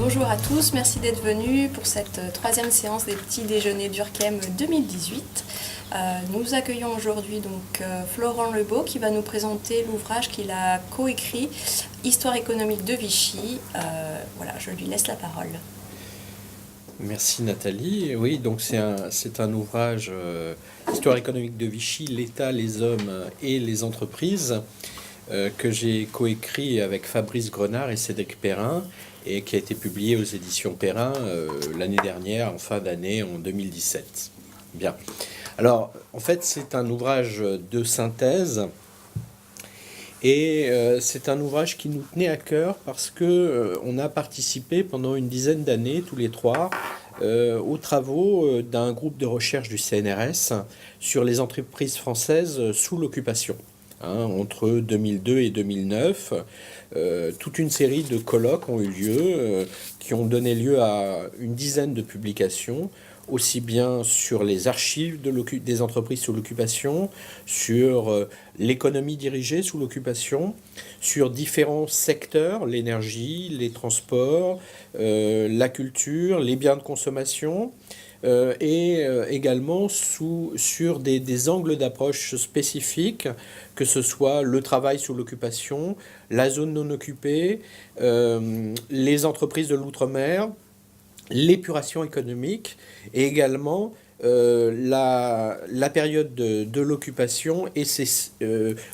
Bonjour à tous, merci d'être venus pour cette troisième séance des petits déjeuners d'Urquem 2018. Nous accueillons aujourd'hui Florent Lebeau qui va nous présenter l'ouvrage qu'il a coécrit, Histoire économique de Vichy. Voilà, je lui laisse la parole. Merci Nathalie. Oui, donc c'est un ouvrage Histoire économique de Vichy, l'État, les hommes et les entreprises que j'ai coécrit avec Fabrice Grenard et Cédric Perrin et qui a été publié aux éditions Perrin l'année dernière, en fin d'année, en 2017. Bien. Alors, en fait, c'est un ouvrage de synthèse et c'est un ouvrage qui nous tenait à cœur parce que on a participé pendant une dizaine d'années, tous les trois, aux travaux d'un groupe de recherche du CNRS sur les entreprises françaises sous l'occupation. Entre 2002 et 2009, toute une série de colloques ont eu lieu, qui ont donné lieu à une dizaine de publications, aussi bien sur les archives des entreprises sous l'occupation, sur l'économie dirigée sous l'occupation, sur différents secteurs, l'énergie, les transports, la culture, les biens de consommation, et également sur des angles d'approche spécifiques, que ce soit le travail sous l'occupation, la zone non occupée, les entreprises de l'outre-mer, l'épuration économique et également la période de l'occupation et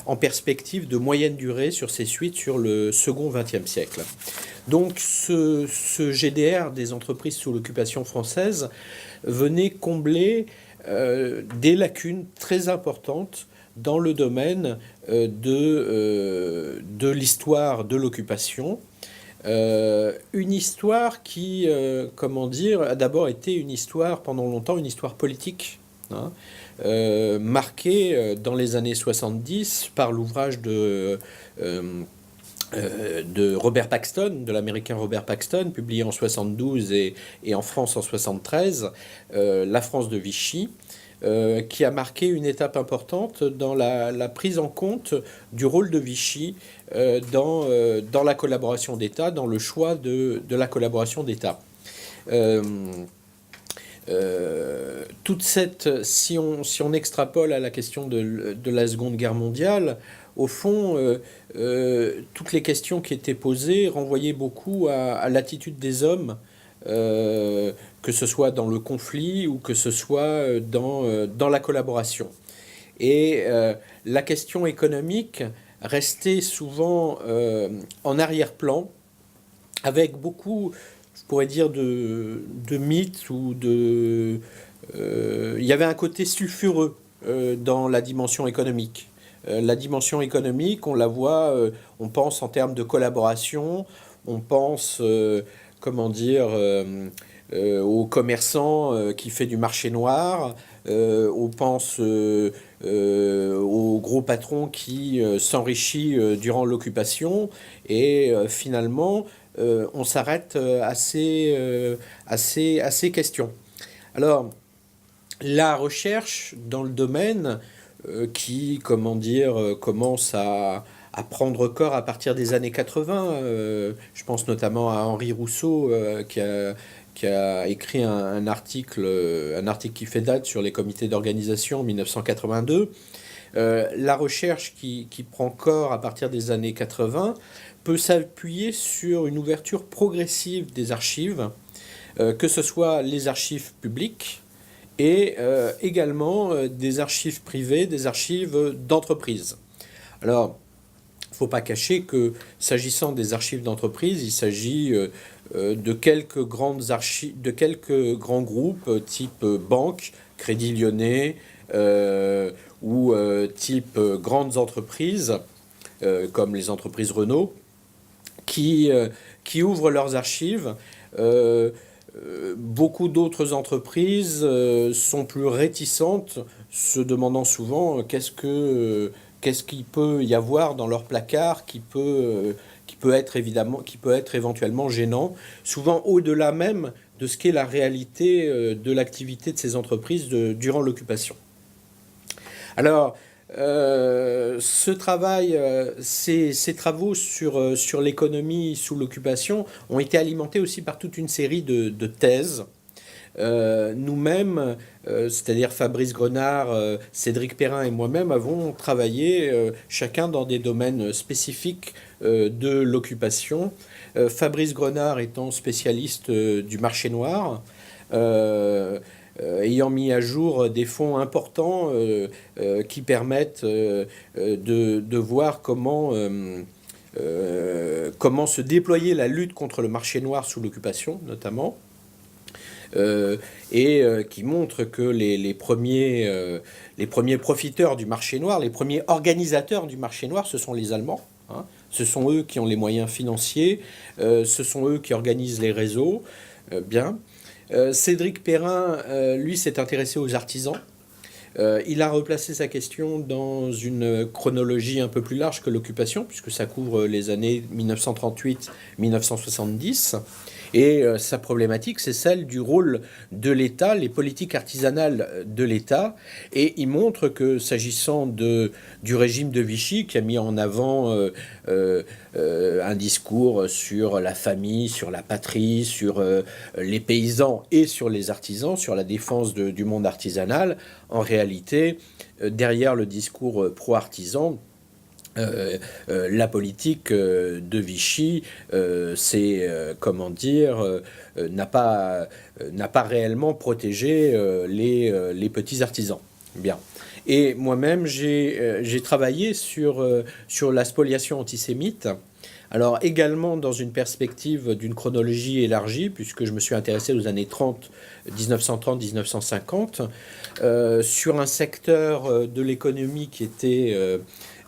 en perspective de moyenne durée sur ses suites sur le second XXe siècle. Donc ce GDR des entreprises sous l'occupation française venait combler des lacunes très importantes dans le domaine de l'histoire de l'occupation. Une histoire qui, a d'abord été une histoire, pendant longtemps, une histoire politique, marquée dans les années 70 par l'ouvrage de Robert Paxton, de l'américain Robert Paxton, publié en 72 et en France en 73, La France de Vichy, qui a marqué une étape importante dans la prise en compte du rôle de Vichy dans la collaboration d'État, dans le choix de la collaboration d'État. Toute cette, si on extrapole à la question de la Seconde Guerre mondiale, au fond, toutes les questions qui étaient posées renvoyaient beaucoup à l'attitude des hommes, que ce soit dans le conflit ou que ce soit dans la collaboration. Et la question économique restait souvent en arrière-plan, avec beaucoup, je pourrais dire, de mythes ou il y avait un côté sulfureux dans la dimension économique. La dimension économique, on la voit, on pense en termes de collaboration, on pense, aux commerçants qui fait du marché noir, on pense aux gros patrons qui s'enrichit durant l'occupation, et finalement, on s'arrête à ces questions. Alors, la recherche dans le domaine qui, commence à prendre corps à partir des années 80. Je pense notamment à Henri Rousseau qui a écrit un article qui fait date sur les comités d'organisation en 1982. La recherche qui prend corps à partir des années 80 peut s'appuyer sur une ouverture progressive des archives, que ce soit les archives publiques et également des archives privées, des archives d'entreprise. Alors, il ne faut pas cacher que, s'agissant des archives d'entreprise, il s'agit de quelques grands groupes type banque, Crédit Lyonnais, ou type grandes entreprises, comme les entreprises Renault, qui ouvrent leurs archives. Beaucoup d'autres entreprises sont plus réticentes, se demandant souvent qu'est-ce qu'il peut y avoir dans leur placard qui peut être éventuellement gênant, souvent au-delà même de ce qu'est la réalité de l'activité de ces entreprises durant l'occupation. Alors, ces travaux sur l'économie sous l'occupation ont été alimentés aussi par toute une série de thèses. Nous-mêmes, c'est-à-dire Fabrice Grenard, Cédric Perrin et moi-même, avons travaillé chacun dans des domaines spécifiques de l'occupation. Fabrice Grenard étant spécialiste du marché noir, ayant mis à jour des fonds importants qui permettent de voir comment se déployer la lutte contre le marché noir sous l'occupation, notamment. Qui montre que les premiers profiteurs du marché noir, les premiers organisateurs du marché noir, ce sont les Allemands. Hein. Ce sont eux qui ont les moyens financiers, ce sont eux qui organisent les réseaux. Bien. Cédric Perrin, lui, s'est intéressé aux artisans. Il a replacé sa question dans une chronologie un peu plus large que l'occupation, puisque ça couvre les années 1938-1970. Et sa problématique, c'est celle du rôle de l'État, les politiques artisanales de l'État. Et il montre que s'agissant du régime de Vichy, qui a mis en avant un discours sur la famille, sur la patrie, sur les paysans et sur les artisans, sur la défense du monde artisanal, en réalité, derrière le discours pro-artisan, la politique de Vichy, n'a pas réellement protégé les petits artisans. Bien. Et moi-même, j'ai travaillé sur la spoliation antisémite. Alors également dans une perspective d'une chronologie élargie, puisque je me suis intéressé aux années 1930-1950, sur un secteur de l'économie qui était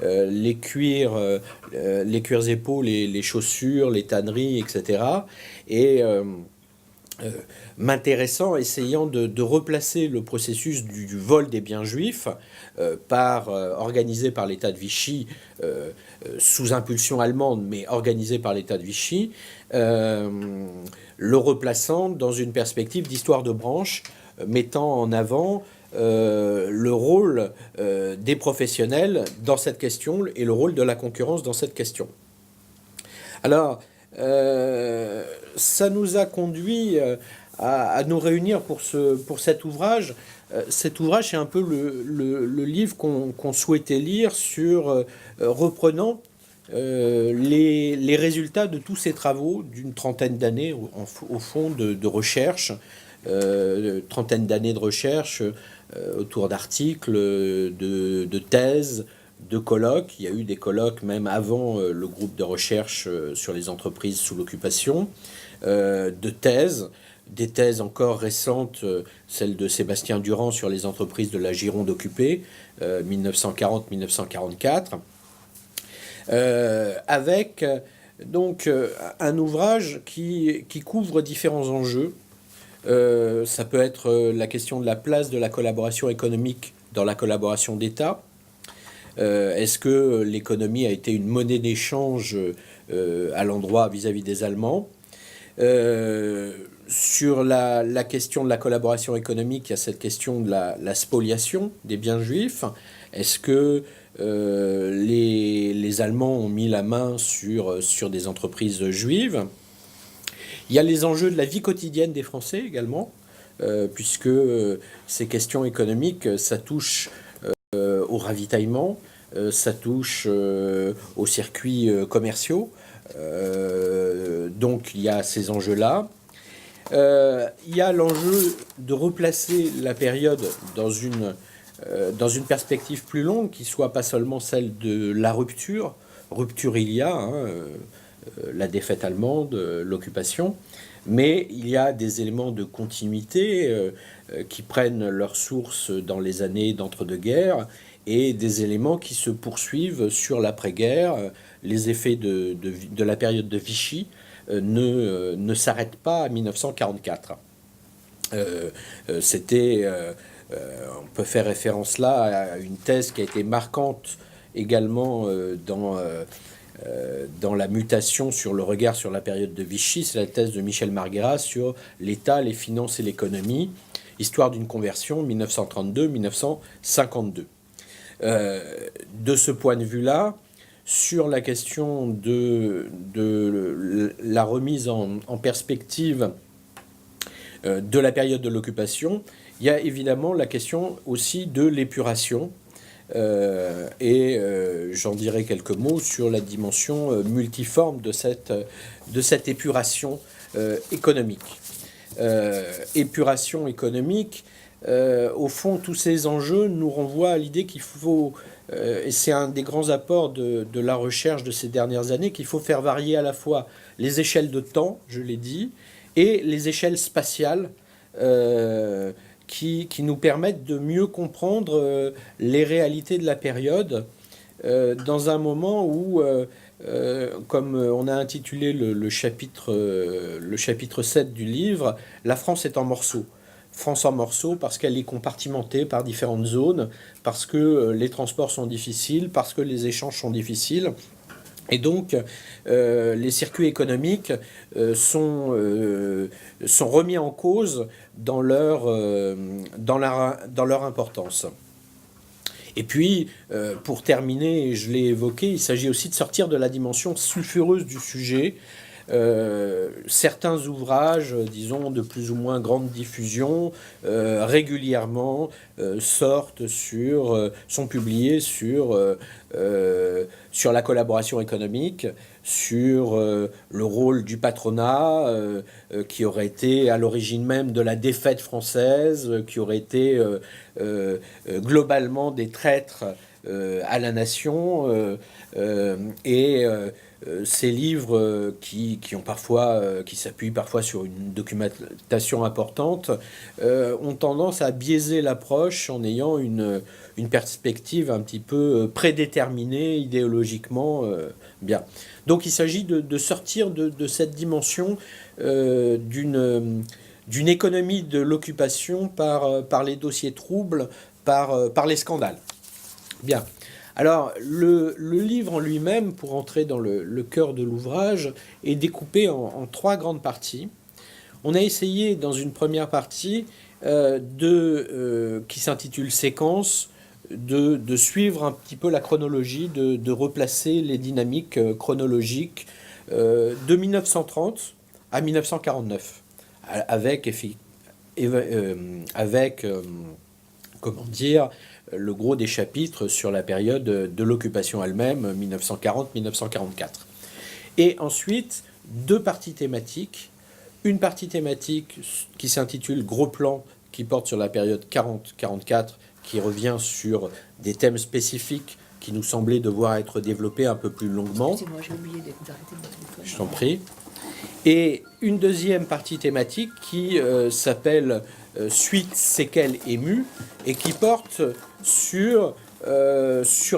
les cuirs épaux, les chaussures, les tanneries, etc. Et m'intéressant, essayant de replacer le processus du vol des biens juifs organisé par l'État de Vichy, sous impulsion allemande, mais organisé par l'État de Vichy, le replaçant dans une perspective d'histoire de branche, mettant en avant le rôle des professionnels dans cette question et le rôle de la concurrence dans cette question. Alors, ça nous a conduit à nous réunir pour cet ouvrage. Cet ouvrage, c'est un peu le livre qu'on souhaitait lire reprenant les résultats de tous ces travaux d'une trentaine d'années, au fond, de recherche, trentaine d'années de recherche autour d'articles, de thèses, de colloques. Il y a eu des colloques même avant le groupe de recherche sur les entreprises sous l'occupation, de thèses, des thèses encore récentes, celle de Sébastien Durand sur les entreprises de la Gironde occupée, 1940-1944, avec donc un ouvrage qui couvre différents enjeux. Ça peut être la question de la place de la collaboration économique dans la collaboration d'État. Est-ce que l'économie a été une monnaie d'échange à l'endroit vis-à-vis des Allemands? Sur la question de la collaboration économique, il y a cette question de la spoliation des biens juifs. Est-ce que les Allemands ont mis la main sur des entreprises juives? Il y a les enjeux de la vie quotidienne des Français également, puisque ces questions économiques, ça touche au ravitaillement, ça touche aux circuits commerciaux. Donc il y a ces enjeux-là. Il y a l'enjeu de replacer la période dans une perspective plus longue, qui soit pas seulement celle de la rupture. Rupture il y a, hein, la défaite allemande, l'occupation, mais il y a des éléments de continuité qui prennent leur source dans les années d'entre-deux-guerres et des éléments qui se poursuivent sur l'après-guerre. Les effets de la période de Vichy ne s'arrêtent pas à 1944. On peut faire référence là à une thèse qui a été marquante également dans la mutation sur le regard sur la période de Vichy. C'est la thèse de Michel Marguerat sur l'État, les finances et l'économie, histoire d'une conversion 1932-1952. De ce point de vue-là, sur la question de la remise en perspective de la période de l'occupation, il y a évidemment la question aussi de l'épuration. J'en dirai quelques mots sur la dimension multiforme de cette épuration économique. Épuration économique, au fond, tous ces enjeux nous renvoient à l'idée qu'il faut, et c'est un des grands apports de la recherche de ces dernières années, qu'il faut faire varier à la fois les échelles de temps, je l'ai dit, et les échelles spatiales qui nous permettent de mieux comprendre les réalités de la période dans un moment où, comme on a intitulé le chapitre 7 du livre, la France est en morceaux. France en morceaux parce qu'elle est compartimentée par différentes zones, parce que les transports sont difficiles, parce que les échanges sont difficiles. Et donc, les circuits économiques sont remis en cause dans leur importance. Et puis, pour terminer, je l'ai évoqué, il s'agit aussi de sortir de la dimension sulfureuse du sujet. Certains ouvrages, disons, de plus ou moins grande diffusion, régulièrement sont publiés sur la collaboration économique, sur le rôle du patronat, qui aurait été à l'origine même de la défaite française, qui aurait été globalement des traîtres à la nation, ces livres qui s'appuient parfois sur une documentation importante, ont tendance à biaiser l'approche en ayant une perspective un petit peu prédéterminée idéologiquement. Bien. Donc il s'agit de sortir de cette dimension d'une économie de l'occupation par les dossiers troubles, par les scandales. Bien. Alors, le livre en lui-même, pour entrer dans le cœur de l'ouvrage, est découpé en trois grandes parties. On a essayé, dans une première partie, qui s'intitule « Séquence », de suivre un petit peu la chronologie, de replacer les dynamiques chronologiques de 1930 à 1949, comment dire, le gros des chapitres sur la période de l'occupation elle-même, 1940-1944. Et ensuite, deux parties thématiques. Une partie thématique qui s'intitule « Gros plan », qui porte sur la période 40-44, qui revient sur des thèmes spécifiques qui nous semblaient devoir être développés un peu plus longuement. Excusez-moi, j'ai oublié d'arrêter mon téléphone. Je t'en prie. Et une deuxième partie thématique qui s'appelle Suite, séquelles, émus, et qui porte sur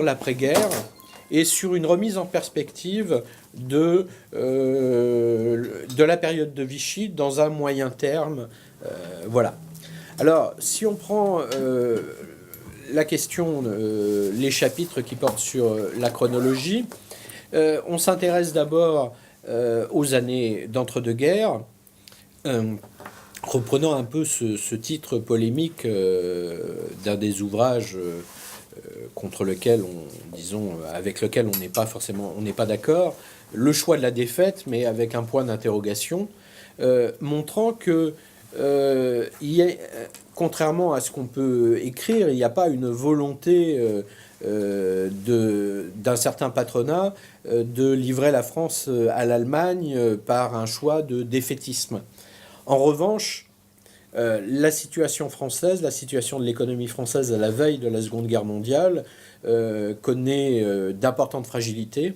l'après-guerre et sur une remise en perspective de la période de Vichy dans un moyen terme. Voilà. Alors, si on prend la question, les chapitres qui portent sur la chronologie, on s'intéresse d'abord aux années d'entre-deux-guerres, reprenant un peu ce titre polémique d'un des ouvrages avec lequel on n'est pas forcément, on n'est pas d'accord, le choix de la défaite, mais avec un point d'interrogation, montrant que contrairement à ce qu'on peut écrire, il n'y a pas une volonté d'un certain patronat de livrer la France à l'Allemagne par un choix de défaitisme. En revanche, la situation française, la situation de l'économie française à la veille de la Seconde Guerre mondiale connaît d'importantes fragilités.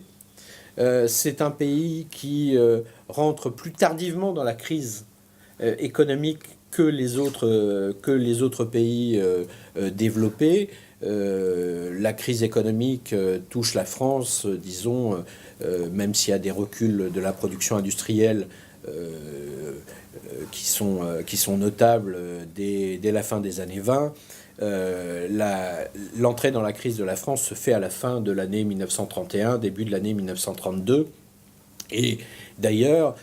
C'est un pays qui rentre plus tardivement dans la crise économique que les autres pays développés. La crise économique touche la France, disons, même s'il y a des reculs de la production industrielle qui sont notables dès la fin des années 20. L'entrée dans la crise de la France se fait à la fin de l'année 1931, début de l'année 1932. Et d'ailleurs,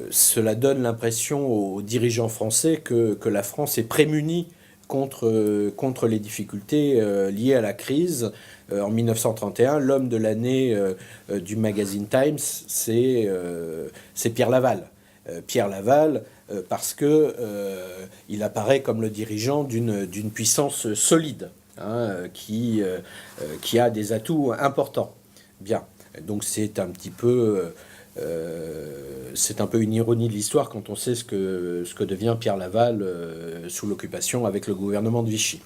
cela donne l'impression aux dirigeants français que la France est prémunie contre les difficultés liées à la crise. En 1931, l'homme de l'année du magazine Times, c'est Pierre Laval. Pierre Laval, parce que il apparaît comme le dirigeant d'une puissance solide, qui a des atouts importants. Bien, donc c'est un peu une ironie de l'histoire quand on sait ce que devient Pierre Laval sous l'occupation avec le gouvernement de Vichy.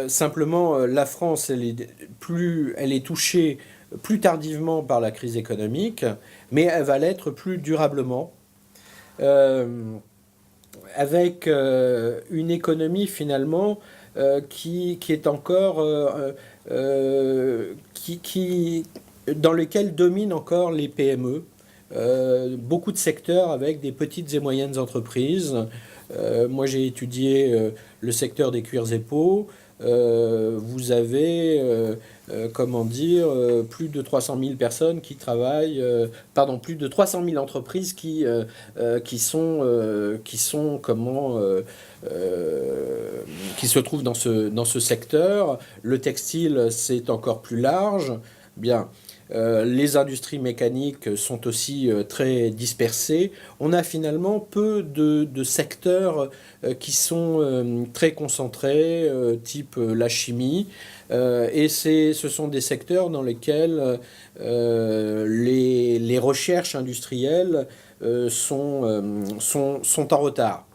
Simplement, la France, elle est touchée plus tardivement par la crise économique, mais elle va l'être plus durablement, avec une économie finalement qui est encore dans lequel dominent encore les PME, beaucoup de secteurs avec des petites et moyennes entreprises. Moi, j'ai étudié le secteur des cuirs et peaux. Vous avez, plus de 300 000 personnes qui travaillent, plus de 300 000 entreprises qui se trouvent dans ce secteur. Le textile, c'est encore plus large. Bien. Les industries mécaniques sont aussi très dispersées. On a finalement peu de secteurs qui sont très concentrés, type la chimie. Et ce sont des secteurs dans lesquels les recherches industrielles sont en retard.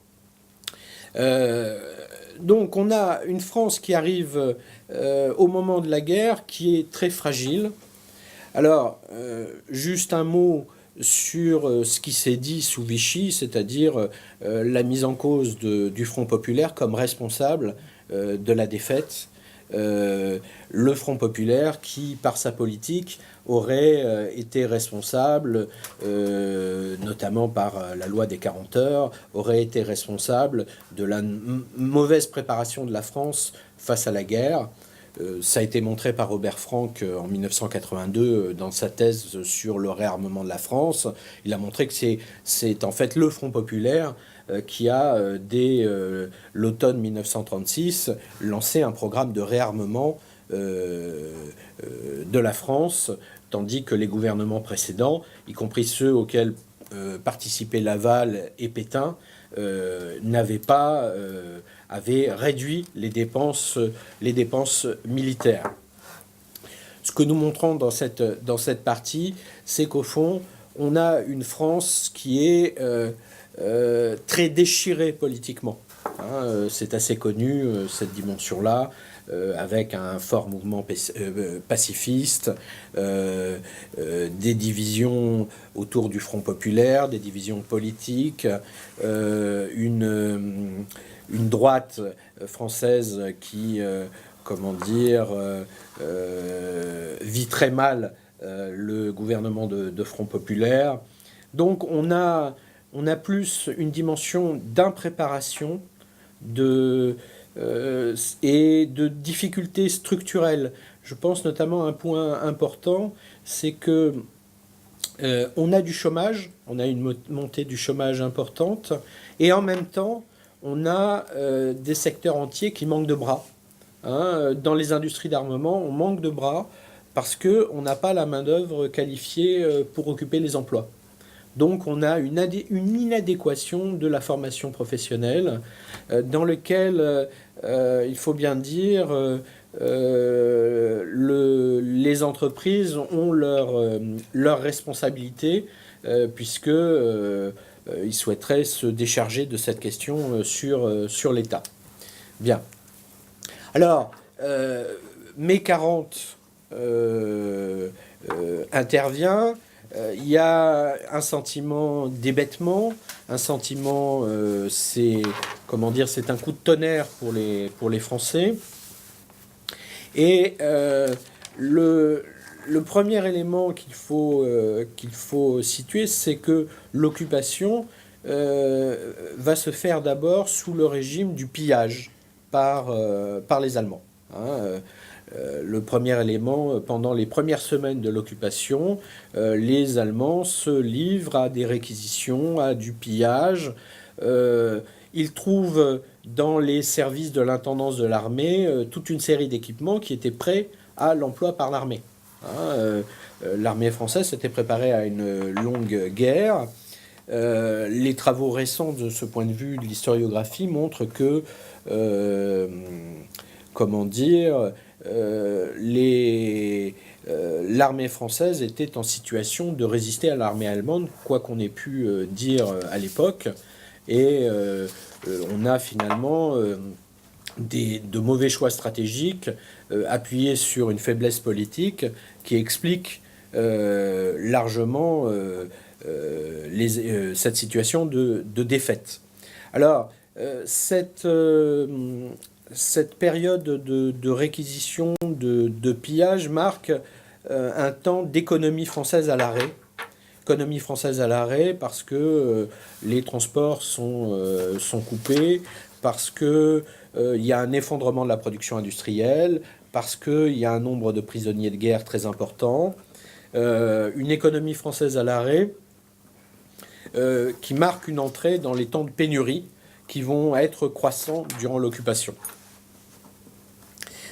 Donc on a une France qui arrive au moment de la guerre qui est très fragile. Alors, juste un mot sur ce qui s'est dit sous Vichy, c'est-à-dire la mise en cause du Front populaire comme responsable de la défaite. Le Front populaire qui, par sa politique, aurait été responsable, notamment par la loi des 40 heures, aurait été responsable de la mauvaise préparation de la France face à la guerre. Ça a été montré par Robert Frank en 1982 dans sa thèse sur le réarmement de la France. Il a montré que c'est en fait le Front populaire qui a, dès l'automne 1936, lancé un programme de réarmement de la France, tandis que les gouvernements précédents, y compris ceux auxquels participaient Laval et Pétain, avaient réduit les dépenses militaires. Ce que nous montrons dans cette partie, c'est qu'au fond, on a une France qui est très déchirée politiquement. C'est assez connu, cette dimension-là, avec un fort mouvement pacifiste, des divisions autour du Front populaire, des divisions politiques, une droite française qui, vit très mal le gouvernement de Front populaire. Donc on a plus une dimension d'impréparation et de difficultés structurelles. Je pense notamment à un point important, c'est que on a du chômage, on a une montée du chômage importante, et en même temps, on a des secteurs entiers qui manquent de bras. Dans les industries d'armement, on manque de bras parce qu'on n'a pas la main-d'œuvre qualifiée pour occuper les emplois. Donc on a une inadéquation de la formation professionnelle dans lequel, il faut bien dire, les entreprises ont leur responsabilité puisque ils souhaiteraient se décharger de cette question sur l'État. Bien. Alors, mai 40 intervient. Il y a un sentiment d'hébétement, un sentiment, c'est un coup de tonnerre pour les Français. Et le premier élément qu'il faut situer, c'est que l'occupation va se faire d'abord sous le régime du pillage par les Allemands. Le premier élément, pendant les premières semaines de l'occupation, les Allemands se livrent à des réquisitions, à du pillage. il trouve dans les services de l'intendance de l'armée toute une série d'équipements qui étaient prêts à l'emploi par l'armée. L'armée française s'était préparée à une longue guerre. Les travaux récents de ce point de vue de l'historiographie montrent que, l'armée française était en situation de résister à l'armée allemande, quoi qu'on ait pu dire à l'époque. Et on a finalement de mauvais choix stratégiques appuyés sur une faiblesse politique qui explique largement cette situation de défaite. Alors, cette période de réquisition, de pillage marque un temps d'économie française à l'arrêt. Économie française à l'arrêt parce que les transports sont coupés, parce qu'il y a un effondrement de la production industrielle, parce qu'il y a un nombre de prisonniers de guerre très important. Une économie française à l'arrêt qui marque une entrée dans les temps de pénurie qui vont être croissants durant l'occupation.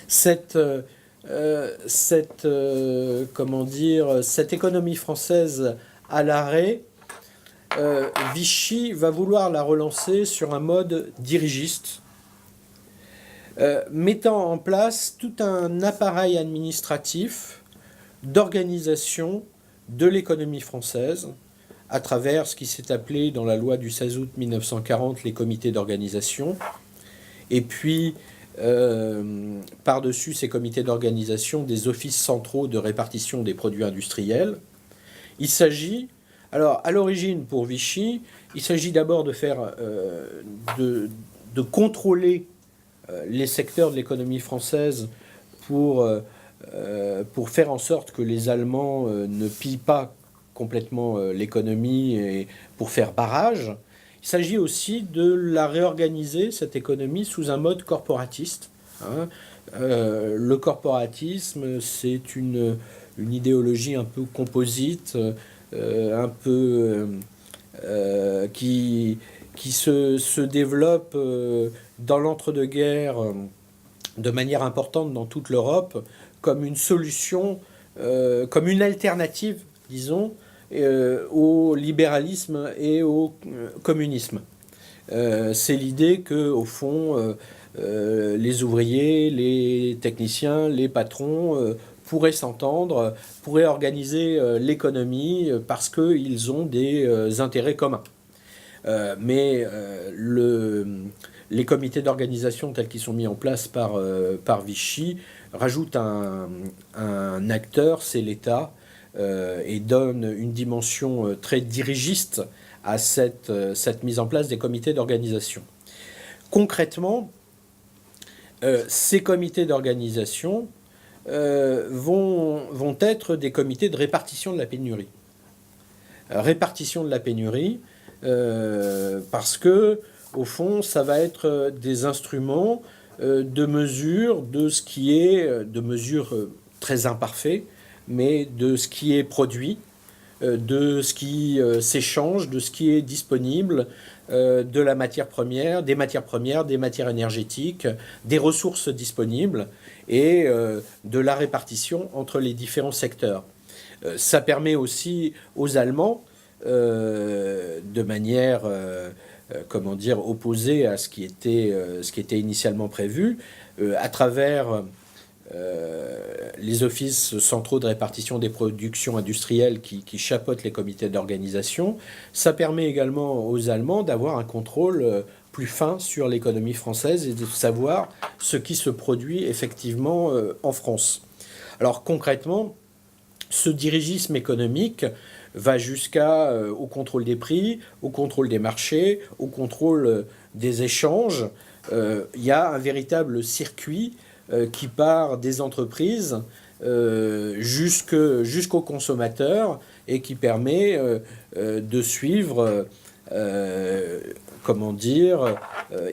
Cette économie française à l'arrêt, Vichy va vouloir la relancer sur un mode dirigiste, mettant en place tout un appareil administratif d'organisation de l'économie française à travers ce qui s'est appelé dans la loi du 16 août 1940 les comités d'organisation, et puis par-dessus ces comités d'organisation des offices centraux de répartition des produits industriels. Il s'agit, alors à l'origine pour Vichy, il s'agit d'abord de faire, de contrôler les secteurs de l'économie française pour faire en sorte que les Allemands ne pillent pas complètement l'économie et pour faire barrage. Il s'agit aussi de la réorganiser, cette économie, sous un mode corporatiste. Le corporatisme, c'est une idéologie un peu composite, qui se développe dans l'entre-deux-guerres de manière importante dans toute l'Europe, comme une solution, comme une alternative, disons, au libéralisme et au communisme. C'est l'idée que, au fond, les ouvriers, les techniciens, les patrons pourraient s'entendre, pourraient organiser l'économie parce qu'ils ont des intérêts communs. Mais les comités d'organisation tels qu'ils sont mis en place par Vichy rajoutent un acteur, c'est l'État, et donne une dimension très dirigiste à cette mise en place des comités d'organisation. Concrètement, ces comités d'organisation vont être des comités de répartition de la pénurie. Répartition de la pénurie, parce que, au fond, ça va être des instruments de mesure de ce qui est, de mesure très imparfait, mais de ce qui est produit, de ce qui s'échange, de ce qui est disponible, de la matière première, des matières énergétiques, des ressources disponibles et de la répartition entre les différents secteurs. Ça permet aussi aux Allemands, de manière opposée à ce qui était initialement prévu, à travers les offices centraux de répartition des productions industrielles qui chapeautent les comités d'organisation, ça permet également aux Allemands d'avoir un contrôle plus fin sur l'économie française et de savoir ce qui se produit effectivement en France. Alors concrètement, ce dirigisme économique va au contrôle des prix, au contrôle des marchés, au contrôle des échanges. Il y a un véritable circuit qui part des entreprises jusqu'aux consommateurs et qui permet de suivre,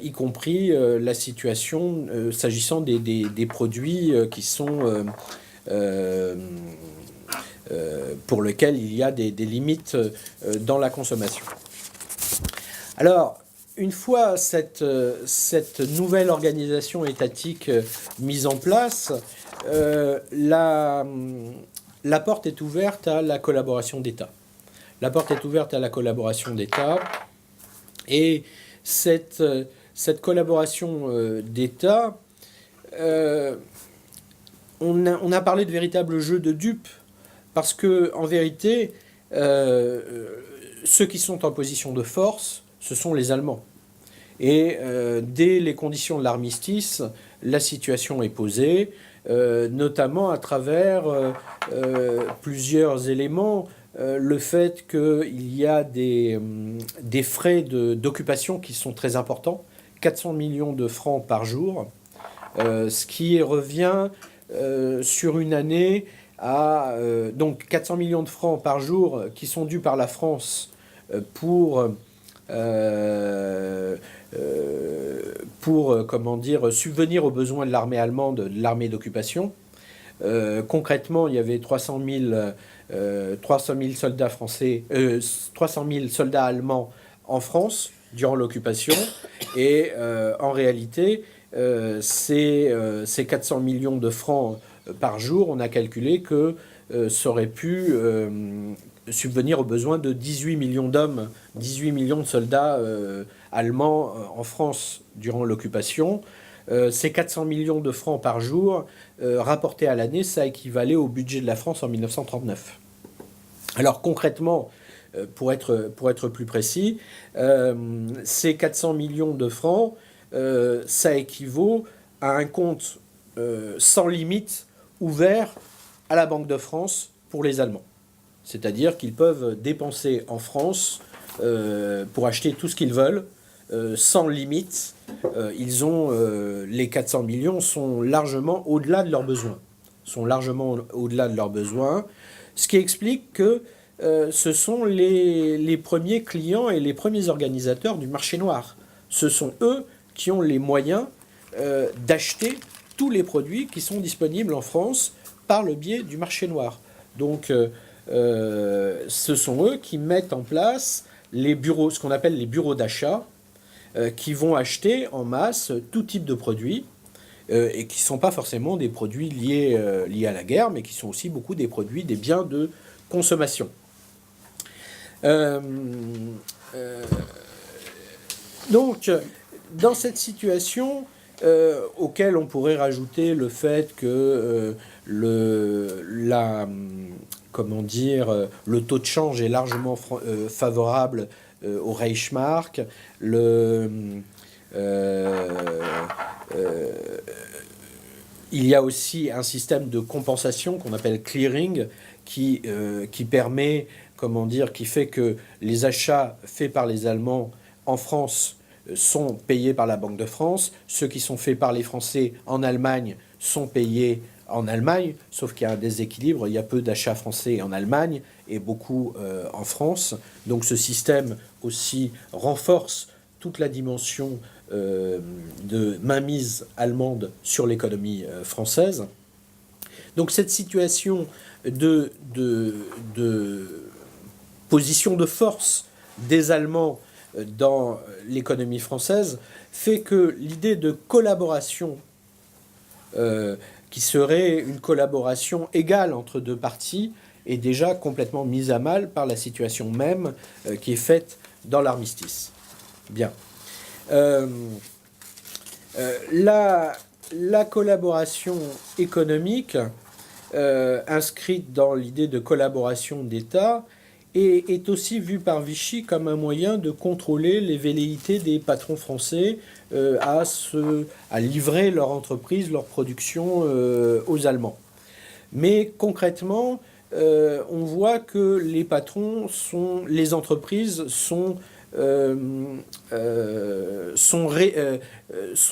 y compris la situation s'agissant des produits qui sont pour lesquels il y a des limites dans la consommation. Alors, une fois cette nouvelle organisation étatique mise en place, la porte est ouverte à la collaboration d'État. La porte est ouverte à la collaboration d'État. Et cette collaboration d'État, on a parlé de véritable jeu de dupes, parce que en vérité, ceux qui sont en position de force, ce sont les Allemands. Et dès les conditions de l'armistice, la situation est posée, notamment à travers plusieurs éléments. Le fait qu'il y a des frais d'occupation qui sont très importants, 400 millions de francs par jour, ce qui revient sur une année à donc 400 millions de francs par jour qui sont dus par la France pour comment dire, subvenir aux besoins de l'armée allemande, de l'armée d'occupation. Concrètement, il y avait 300 000 soldats français, 300 000 soldats allemands en France durant l'occupation. Et en réalité, ces 400 millions de francs par jour, on a calculé que ça aurait pu subvenir aux besoins de 18 millions d'hommes, 18 millions de soldats allemands en France durant l'occupation. Ces 400 millions de francs par jour, rapportés à l'année, ça équivalait au budget de la France en 1939. Alors concrètement, pour être plus précis, ces 400 millions de francs, ça équivaut à un compte sans limite ouvert à la Banque de France pour les Allemands. C'est-à-dire qu'ils peuvent dépenser en France pour acheter tout ce qu'ils veulent, sans limite. Ils ont les 400 millions sont largement au-delà de leurs besoins. Ce qui explique que ce sont les premiers clients et les premiers organisateurs du marché noir. Ce sont eux qui ont les moyens d'acheter tous les produits qui sont disponibles en France par le biais du marché noir. Donc ce sont eux qui mettent en place les bureaux, ce qu'on appelle les bureaux d'achat, qui vont acheter en masse tout type de produits, et qui ne sont pas forcément des produits liés à la guerre, mais qui sont aussi beaucoup des produits, des biens de consommation. Donc, dans cette situation, auquel on pourrait rajouter le fait que le taux de change est largement favorable au Reichsmark, il y a aussi un système de compensation qu'on appelle clearing qui permet, qui fait que les achats faits par les Allemands en France sont payés par la Banque de France, ceux qui sont faits par les Français en Allemagne sont payés en Allemagne, sauf qu'il y a un déséquilibre, il y a peu d'achats français en Allemagne et beaucoup en France. Donc ce système aussi renforce toute la dimension de mainmise allemande sur l'économie française. Donc cette situation de position de force des Allemands dans l'économie française fait que l'idée de collaboration qui serait une collaboration égale entre deux parties est déjà complètement mise à mal par la situation même qui est faite dans l'armistice. Bien. La collaboration économique inscrite dans l'idée de collaboration d'État est aussi vue par Vichy comme un moyen de contrôler les velléités des patrons français à livrer leur entreprise, leur production aux Allemands. Mais concrètement, on voit que les entreprises sont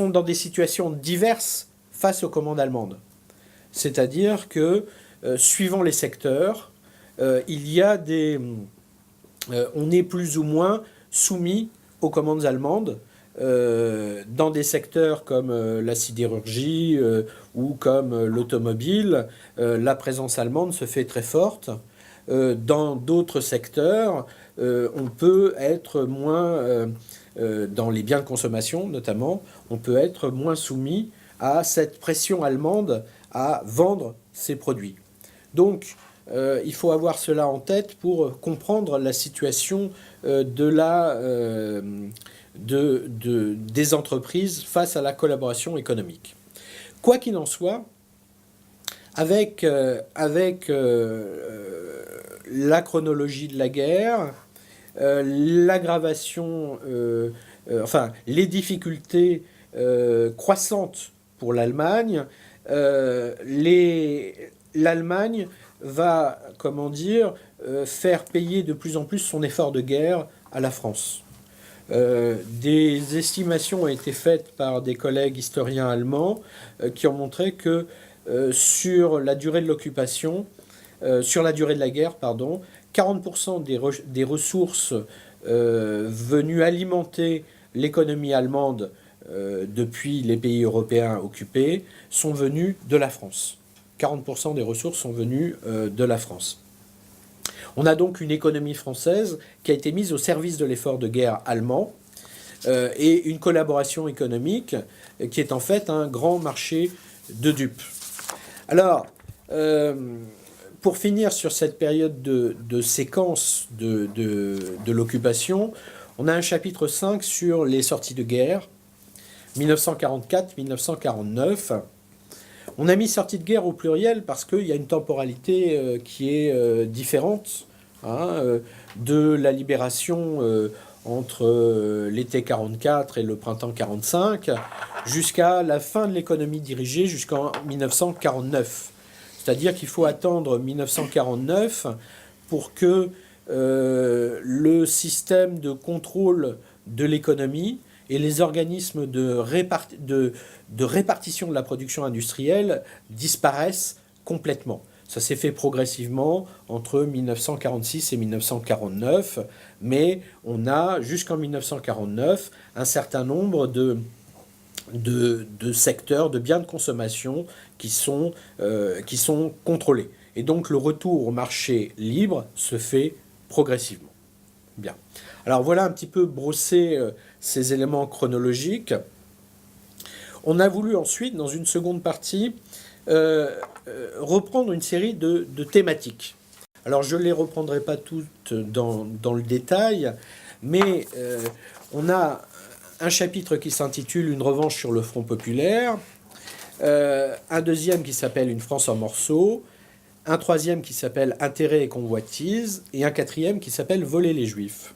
dans des situations diverses face aux commandes allemandes. C'est-à-dire que, suivant les secteurs, il y a on est plus ou moins soumis aux commandes allemandes dans des secteurs comme la sidérurgie ou comme l'automobile. La présence allemande se fait très forte. Dans d'autres secteurs, on peut être moins dans les biens de consommation notamment, on peut être moins soumis à cette pression allemande à vendre ses produits. Donc, il faut avoir cela en tête pour comprendre la situation des entreprises face à la collaboration économique. Quoi qu'il en soit, avec la chronologie de la guerre, l'aggravation, les difficultés croissantes pour l'Allemagne, l'Allemagne va, faire payer de plus en plus son effort de guerre à la France. Des estimations ont été faites par des collègues historiens allemands qui ont montré que sur la durée de l'occupation, sur la durée de la guerre, 40% des ressources venues alimenter l'économie allemande depuis les pays européens occupés sont venues de la France. 40% des ressources sont venues de la France. On a donc une économie française qui a été mise au service de l'effort de guerre allemand et une collaboration économique qui est en fait un grand marché de dupes. Alors, pour finir sur cette période de séquence de l'occupation, on a un chapitre 5 sur les sorties de guerre, 1944-1949. On a mis sortie de guerre au pluriel parce qu'il y a une temporalité qui est différente de la libération entre l'été 44 et le printemps 45 jusqu'à la fin de l'économie dirigée jusqu'en 1949. C'est-à-dire qu'il faut attendre 1949 pour que le système de contrôle de l'économie et les organismes de répartition de la production industrielle disparaissent complètement. Ça s'est fait progressivement entre 1946 et 1949, mais on a jusqu'en 1949 un certain nombre de secteurs, de biens de consommation qui sont contrôlés. Et donc le retour au marché libre se fait progressivement. Bien. Alors voilà un petit peu brosser ces éléments chronologiques. On a voulu ensuite, dans une seconde partie, reprendre une série de thématiques. Alors je ne les reprendrai pas toutes dans le détail, mais on a un chapitre qui s'intitule « Une revanche sur le Front populaire », un deuxième qui s'appelle « Une France en morceaux », un troisième qui s'appelle « Intérêt et convoitise » et un quatrième qui s'appelle « Voler les Juifs ».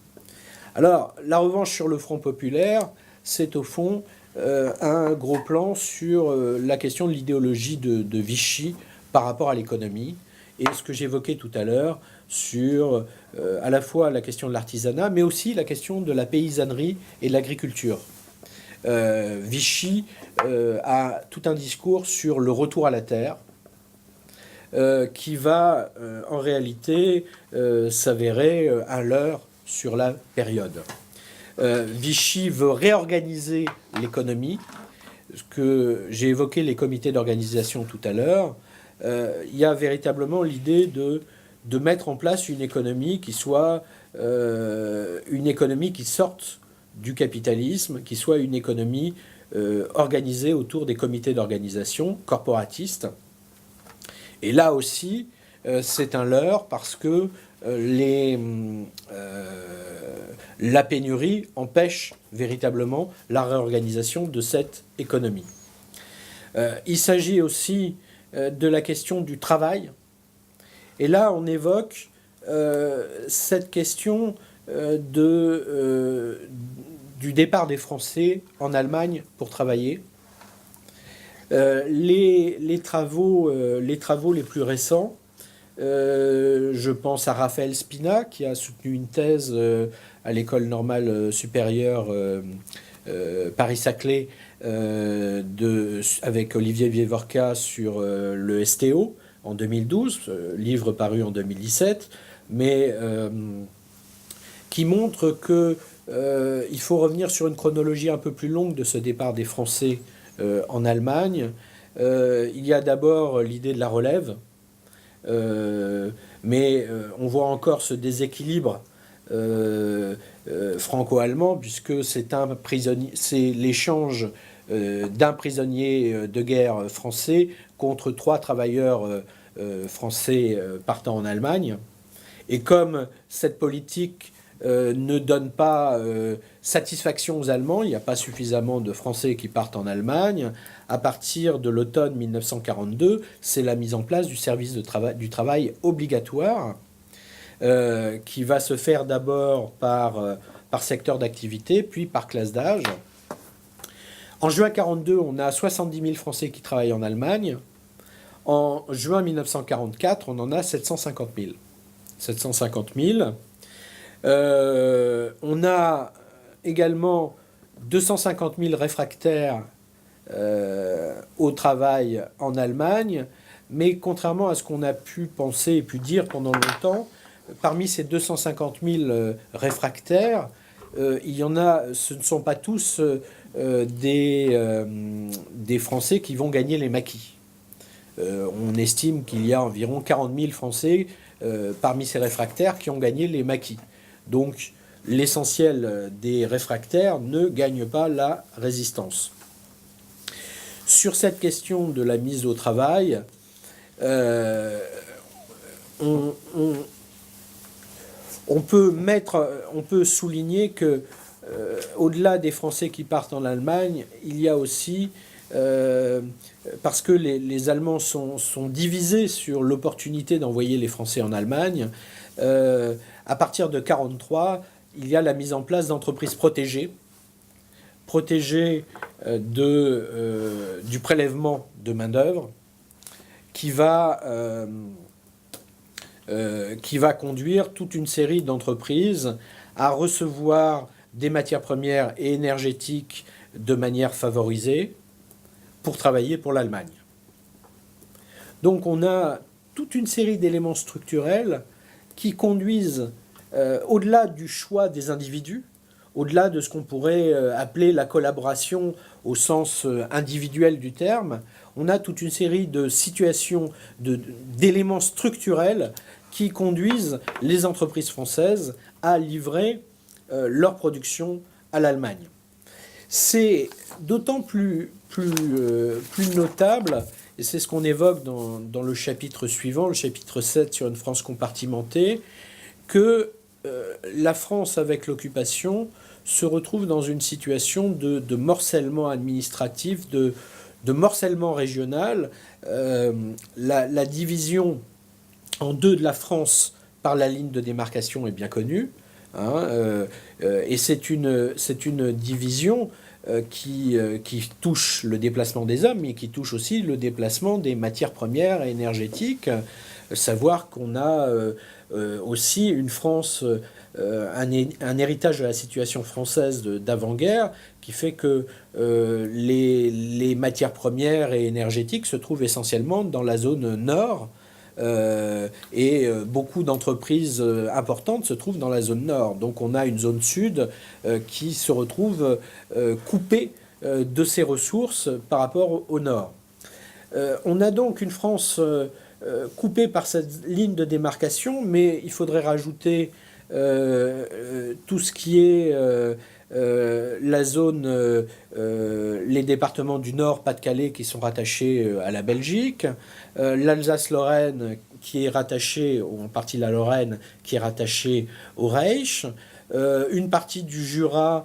Alors, la revanche sur le Front populaire, c'est au fond un gros plan sur la question de l'idéologie de Vichy par rapport à l'économie et ce que j'évoquais tout à l'heure sur à la fois la question de l'artisanat, mais aussi la question de la paysannerie et de l'agriculture. Vichy a tout un discours sur le retour à la terre qui va en réalité s'avérer un leurre sur la période. Vichy veut réorganiser l'économie, ce que j'ai évoqué les comités d'organisation tout à l'heure. Il y a véritablement l'idée de mettre en place une économie qui soit une économie qui sorte du capitalisme, qui soit une économie organisée autour des comités d'organisation corporatistes. Et là aussi, c'est un leurre parce que la pénurie empêche véritablement la réorganisation de cette économie. Il s'agit aussi de la question du travail. Et là, on évoque cette question du départ des Français en Allemagne pour travailler. Les travaux les plus récents, je pense à Raphaël Spina, qui a soutenu une thèse à l'école normale supérieure Paris-Saclay avec Olivier Vievorka sur le STO en 2012, livre paru en 2017, mais qui montre qu'il faut revenir sur une chronologie un peu plus longue de ce départ des Français en Allemagne. Il y a d'abord l'idée de la relève, mais on voit encore ce déséquilibre franco-allemand, puisque c'est l'échange d'un prisonnier de guerre français contre 3 travailleurs français partant en Allemagne. Et comme cette politique ne donne pas satisfaction aux Allemands, il n'y a pas suffisamment de Français qui partent en Allemagne, à partir de l'automne 1942, c'est la mise en place du service du travail obligatoire, qui va se faire d'abord par secteur d'activité, puis par classe d'âge. En juin 1942, on a 70 000 Français qui travaillent en Allemagne. En juin 1944, on en a 750 000. 750 000. On a également 250 000 réfractaires au travail en Allemagne, mais contrairement à ce qu'on a pu penser et pu dire pendant longtemps, parmi ces 250 000 réfractaires, il y en a, ce ne sont pas tous des Français qui vont gagner les maquis. On estime qu'il y a environ 40 000 Français parmi ces réfractaires qui ont gagné les maquis. Donc l'essentiel des réfractaires ne gagne pas la résistance. Sur cette question de la mise au travail, on peut souligner que au-delà des Français qui partent en Allemagne, il y a aussi, parce que les Allemands sont divisés sur l'opportunité d'envoyer les Français en Allemagne, à partir de 1943, il y a la mise en place d'entreprises protégées du prélèvement de main-d'œuvre, qui va conduire toute une série d'entreprises à recevoir des matières premières et énergétiques de manière favorisée pour travailler pour l'Allemagne. Donc on a toute une série d'éléments structurels qui conduisent, au-delà du choix des individus, au-delà de ce qu'on pourrait appeler la collaboration au sens individuel du terme, on a toute une série de situations, d'éléments structurels qui conduisent les entreprises françaises à livrer leur production à l'Allemagne. C'est d'autant plus notable, et c'est ce qu'on évoque dans le chapitre suivant, le chapitre 7 sur une France compartimentée, que la France, avec l'occupation, se retrouve dans une situation de morcellement administratif, de morcellement régional. La division en deux de la France par la ligne de démarcation est bien connue, et c'est une division qui touche le déplacement des hommes, mais qui touche aussi le déplacement des matières premières et énergétiques. Savoir qu'on a aussi une France, un héritage de la situation française d'avant-guerre, qui fait que les matières premières et énergétiques se trouvent essentiellement dans la zone nord, et beaucoup d'entreprises importantes se trouvent dans la zone nord. Donc on a une zone sud qui se retrouve coupée de ses ressources par rapport au nord. On a donc une France coupée par cette ligne de démarcation, mais il faudrait rajouter tout ce qui est la zone, les départements du Nord, Pas-de-Calais qui sont rattachés à la Belgique, l'Alsace-Lorraine qui est rattachée, ou en partie la Lorraine qui est rattachée au Reich, une partie du Jura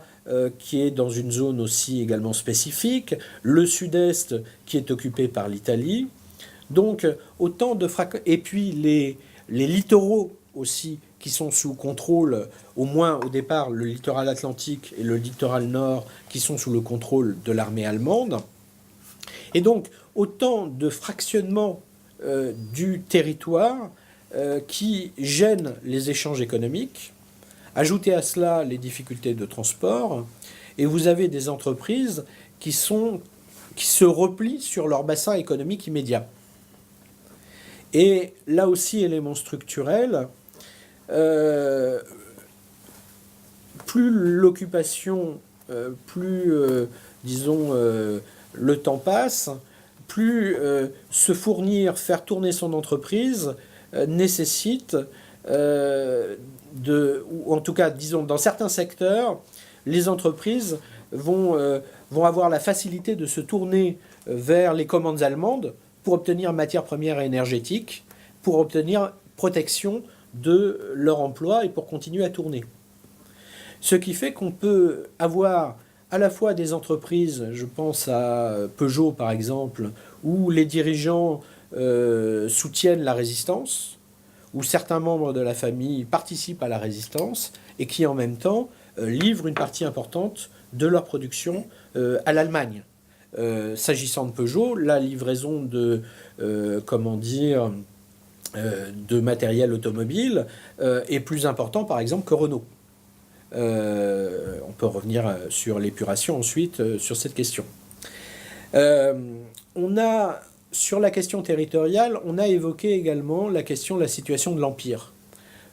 qui est dans une zone aussi également spécifique, le sud-est qui est occupé par l'Italie. Donc autant de et puis les littoraux aussi qui sont sous contrôle, au moins au départ le littoral atlantique et le littoral nord qui sont sous le contrôle de l'armée allemande. Et donc autant de fractionnements du territoire qui gênent les échanges économiques. Ajoutez à cela les difficultés de transport, et vous avez des entreprises qui se replient sur leur bassin économique immédiat. Et là aussi, élément structurel, plus l'occupation, disons, le temps passe, plus se fournir, faire tourner son entreprise nécessite ou en tout cas, disons, dans certains secteurs, les entreprises vont avoir la facilité de se tourner vers les commandes allemandes pour obtenir matières premières et énergétiques, pour obtenir protection de leur emploi et pour continuer à tourner. Ce qui fait qu'on peut avoir à la fois des entreprises, je pense à Peugeot par exemple, où les dirigeants soutiennent la résistance, où certains membres de la famille participent à la résistance et qui en même temps livrent une partie importante de leur production à l'Allemagne. S'agissant de Peugeot, la livraison de matériel automobile est plus important par exemple que Renault. On peut revenir sur l'épuration ensuite sur cette question. Sur la question territoriale, on a évoqué également la question de la situation de l'Empire.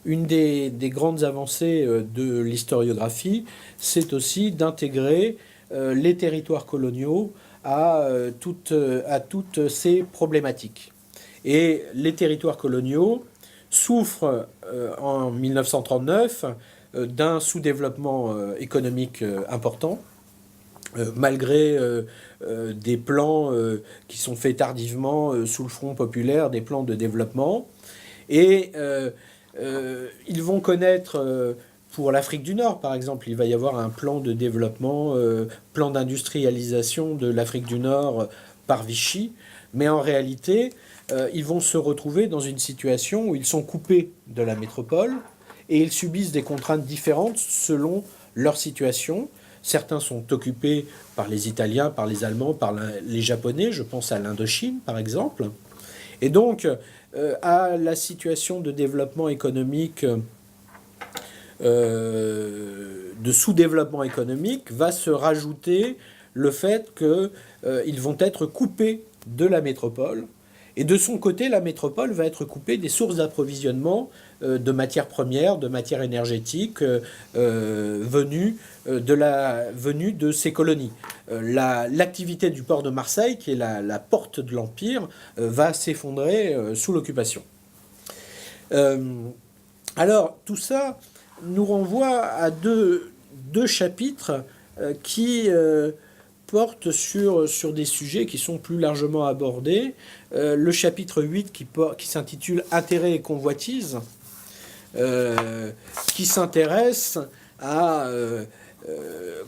Une des grandes avancées de l'historiographie, c'est aussi d'intégrer les territoires coloniaux à toutes ces problématiques. Et les territoires coloniaux souffrent en 1939 d'un sous-développement économique important, malgré des plans qui sont faits tardivement sous le Front populaire, des plans de développement. Et ils vont connaître, pour l'Afrique du Nord par exemple, il va y avoir un plan de développement, plan d'industrialisation de l'Afrique du Nord par Vichy, mais en réalité, ils vont se retrouver dans une situation où ils sont coupés de la métropole et ils subissent des contraintes différentes selon leur situation. Certains sont occupés par les Italiens, par les Allemands, par les Japonais, je pense à l'Indochine par exemple. Et donc, à la situation de développement économique, de sous-développement économique, va se rajouter le fait qu'ils vont être coupés de la métropole. Et de son côté, la métropole va être coupée des sources d'approvisionnement de matières premières, de matières énergétiques venues de ces colonies. L'activité du port de Marseille, qui est la porte de l'Empire, va s'effondrer sous l'occupation. Alors, tout ça nous renvoie à deux chapitres qui portent sur des sujets qui sont plus largement abordés. Le chapitre 8 qui s'intitule « Intérêt et convoitise », qui s'intéresse à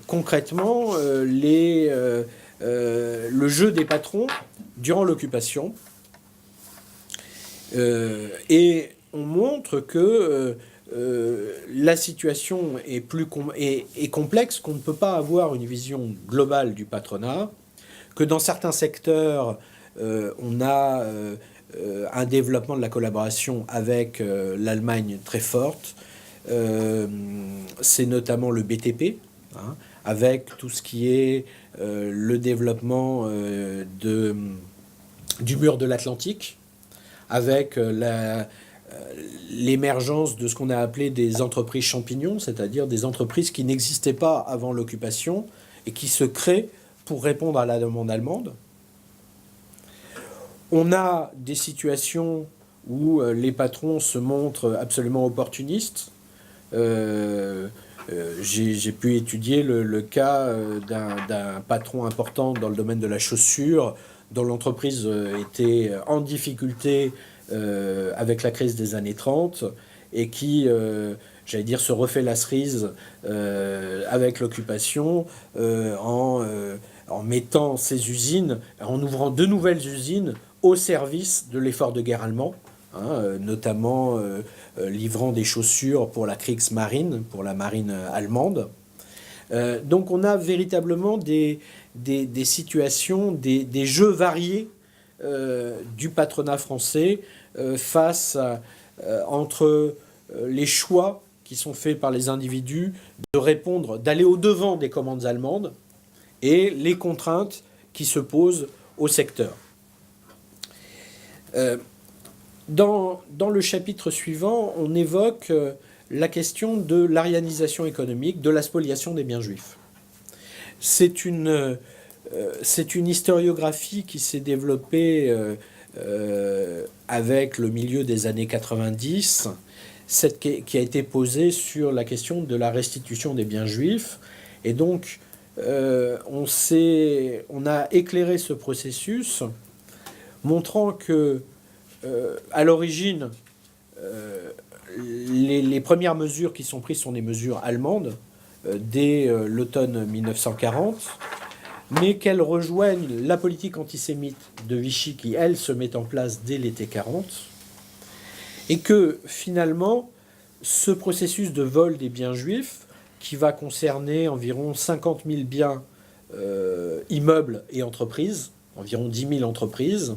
concrètement le jeu des patrons durant l'occupation. Et on montre que la situation est complexe, qu'on ne peut pas avoir une vision globale du patronat, que dans certains secteurs, on a un développement de la collaboration avec l'Allemagne très forte. C'est notamment le BTP, hein, avec tout ce qui est le développement du mur de l'Atlantique, avec l'émergence de ce qu'on a appelé des entreprises champignons, c'est-à-dire des entreprises qui n'existaient pas avant l'occupation et qui se créent pour répondre à la demande allemande. On a des situations où les patrons se montrent absolument opportunistes. J'ai pu étudier le cas d'un patron important dans le domaine de la chaussure, dont l'entreprise était en difficulté avec la crise des années 30 et qui, j'allais dire, se refait la cerise avec l'occupation en mettant ses usines, en ouvrant de nouvelles usines au service de l'effort de guerre allemand, hein, notamment livrant des chaussures pour la Kriegsmarine, pour la marine allemande. Donc on a véritablement des situations, des jeux variés du patronat français entre les choix qui sont faits par les individus de répondre, d'aller au-devant des commandes allemandes et les contraintes qui se posent au secteur. Dans le chapitre suivant, on évoque la question de l'arianisation économique, de la spoliation des biens juifs. C'est une historiographie qui s'est développée avec le milieu des années 90. qui a été posée sur la question de la restitution des biens juifs. Et donc, on a éclairé ce processus, montrant que, à l'origine, les premières mesures qui sont prises sont des mesures allemandes, dès l'automne 1940, mais qu'elles rejoignent la politique antisémite de Vichy qui, elle, se met en place dès l'été 40, et que finalement, ce processus de vol des biens juifs, qui va concerner environ 50 000 biens immeubles et entreprises, environ 10 000 entreprises,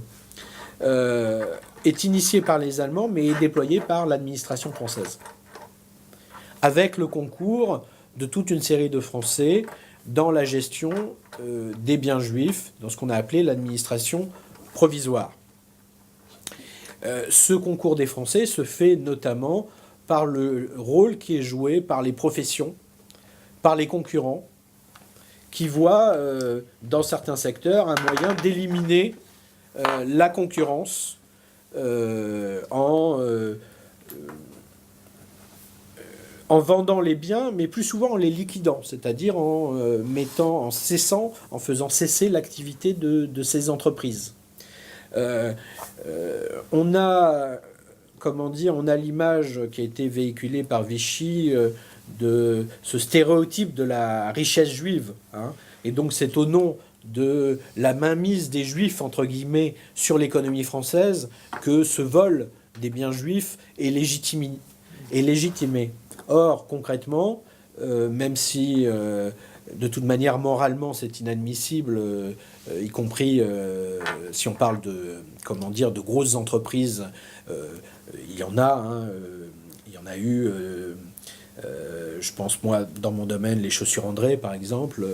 est initié par les Allemands, mais est déployé par l'administration française, avec le concours de toute une série de Français dans la gestion des biens juifs, dans ce qu'on a appelé l'administration provisoire. Ce concours des Français se fait notamment par le rôle qui est joué par les professions, par les concurrents, qui voient dans certains secteurs un moyen d'éliminer la concurrence en vendant les biens, mais plus souvent en les liquidant, c'est-à-dire en faisant cesser l'activité de ces entreprises. On a l'image qui a été véhiculée par Vichy de ce stéréotype de la richesse juive, hein, et donc c'est au nom de la mainmise des juifs, entre guillemets, sur l'économie française, que ce vol des biens juifs est légitimé. Or, concrètement, même si de toute manière moralement c'est inadmissible, y compris si on parle de grosses entreprises, il y en a eu, je pense moi dans mon domaine, les chaussures André par exemple,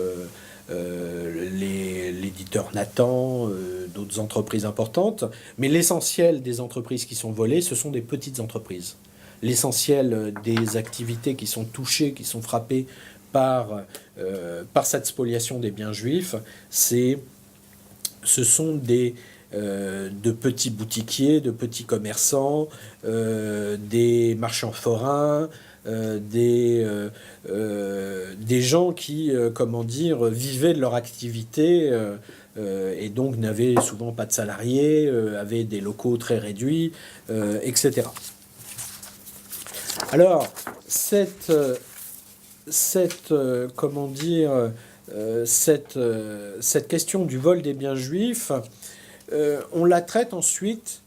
l'éditeur Nathan, d'autres entreprises importantes, mais l'essentiel des entreprises qui sont volées, ce sont des petites entreprises. L'essentiel des activités qui sont touchées, qui sont frappées par cette spoliation des biens juifs, ce sont de petits boutiquiers, de petits commerçants, des marchands forains, des gens qui, vivaient de leur activité et donc n'avaient souvent pas de salariés, avaient des locaux très réduits, etc. Alors, cette question du vol des biens juifs, on la traite ensuite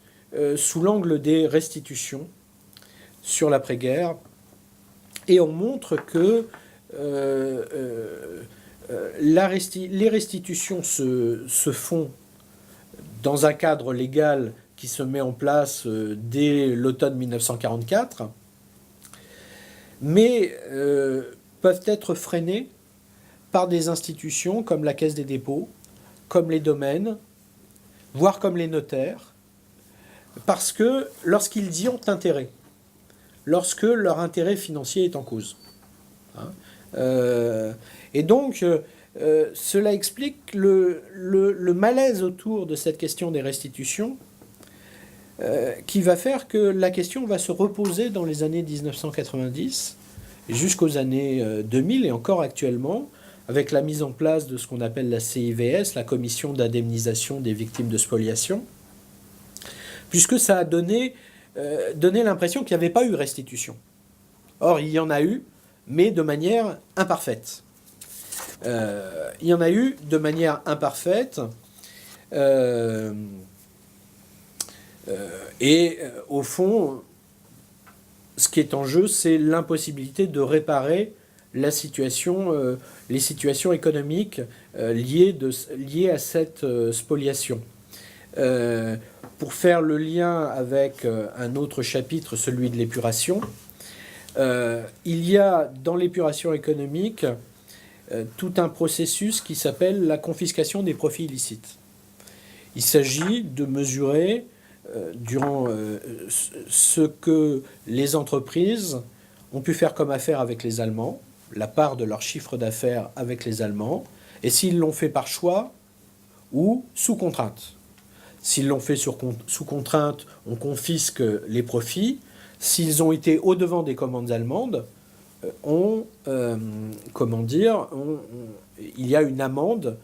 sous l'angle des restitutions sur l'après-guerre, et on montre que les restitutions se font dans un cadre légal qui se met en place dès l'automne 1944, mais peuvent être freinées par des institutions comme la Caisse des dépôts, comme les domaines, voire comme les notaires, parce que lorsqu'ils y ont intérêt, lorsque leur intérêt financier est en cause. Et donc, cela explique le malaise autour de cette question des restitutions, qui va faire que la question va se reposer dans les années 1990 jusqu'aux années 2000 et encore actuellement, avec la mise en place de ce qu'on appelle la CIVS, la Commission d'indemnisation des victimes de spoliation, puisque ça a donné l'impression qu'il n'y avait pas eu restitution. Or, il y en a eu, mais de manière imparfaite. Et au fond, ce qui est en jeu, c'est l'impossibilité de réparer les situations économiques liées à cette spoliation. Pour faire le lien avec un autre chapitre, celui de l'épuration, il y a dans l'épuration économique tout un processus qui s'appelle la confiscation des profits illicites. Il s'agit de mesurer durant ce que les entreprises ont pu faire comme affaire avec les Allemands, la part de leur chiffre d'affaires avec les Allemands, et s'ils l'ont fait par choix ou sous contrainte. S'ils l'ont fait sous contrainte, on confisque les profits. s'ils ont été au-devant des commandes allemandes, il y a une amende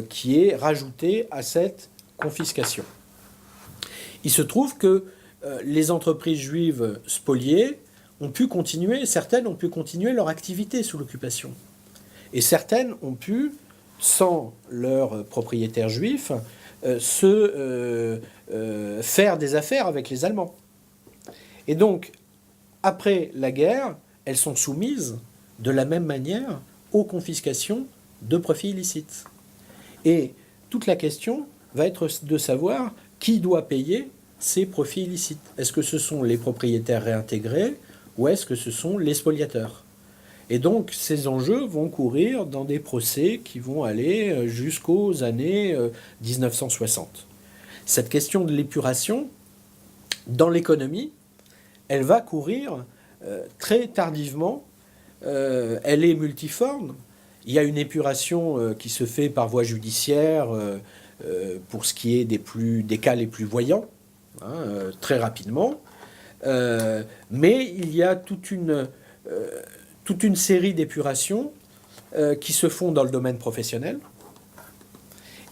qui est rajoutée à cette confiscation. Il se trouve que les entreprises juives spoliées certaines ont pu continuer leur activité sous l'occupation. Et certaines ont pu, sans leurs propriétaires juifs, faire des affaires avec les Allemands. Et donc, après la guerre, elles sont soumises de la même manière aux confiscations de profits illicites. Et toute la question va être de savoir qui doit payer ces profits illicites. Est-ce que ce sont les propriétaires réintégrés ou est-ce que ce sont les spoliateurs? Et donc ces enjeux vont courir dans des procès qui vont aller jusqu'aux années 1960. Cette question de l'épuration, dans l'économie, elle va courir très tardivement. Elle est multiforme. Il y a une épuration qui se fait par voie judiciaire pour ce qui est des cas les plus voyants, très rapidement. Mais il y a toute une série d'épurations qui se font dans le domaine professionnel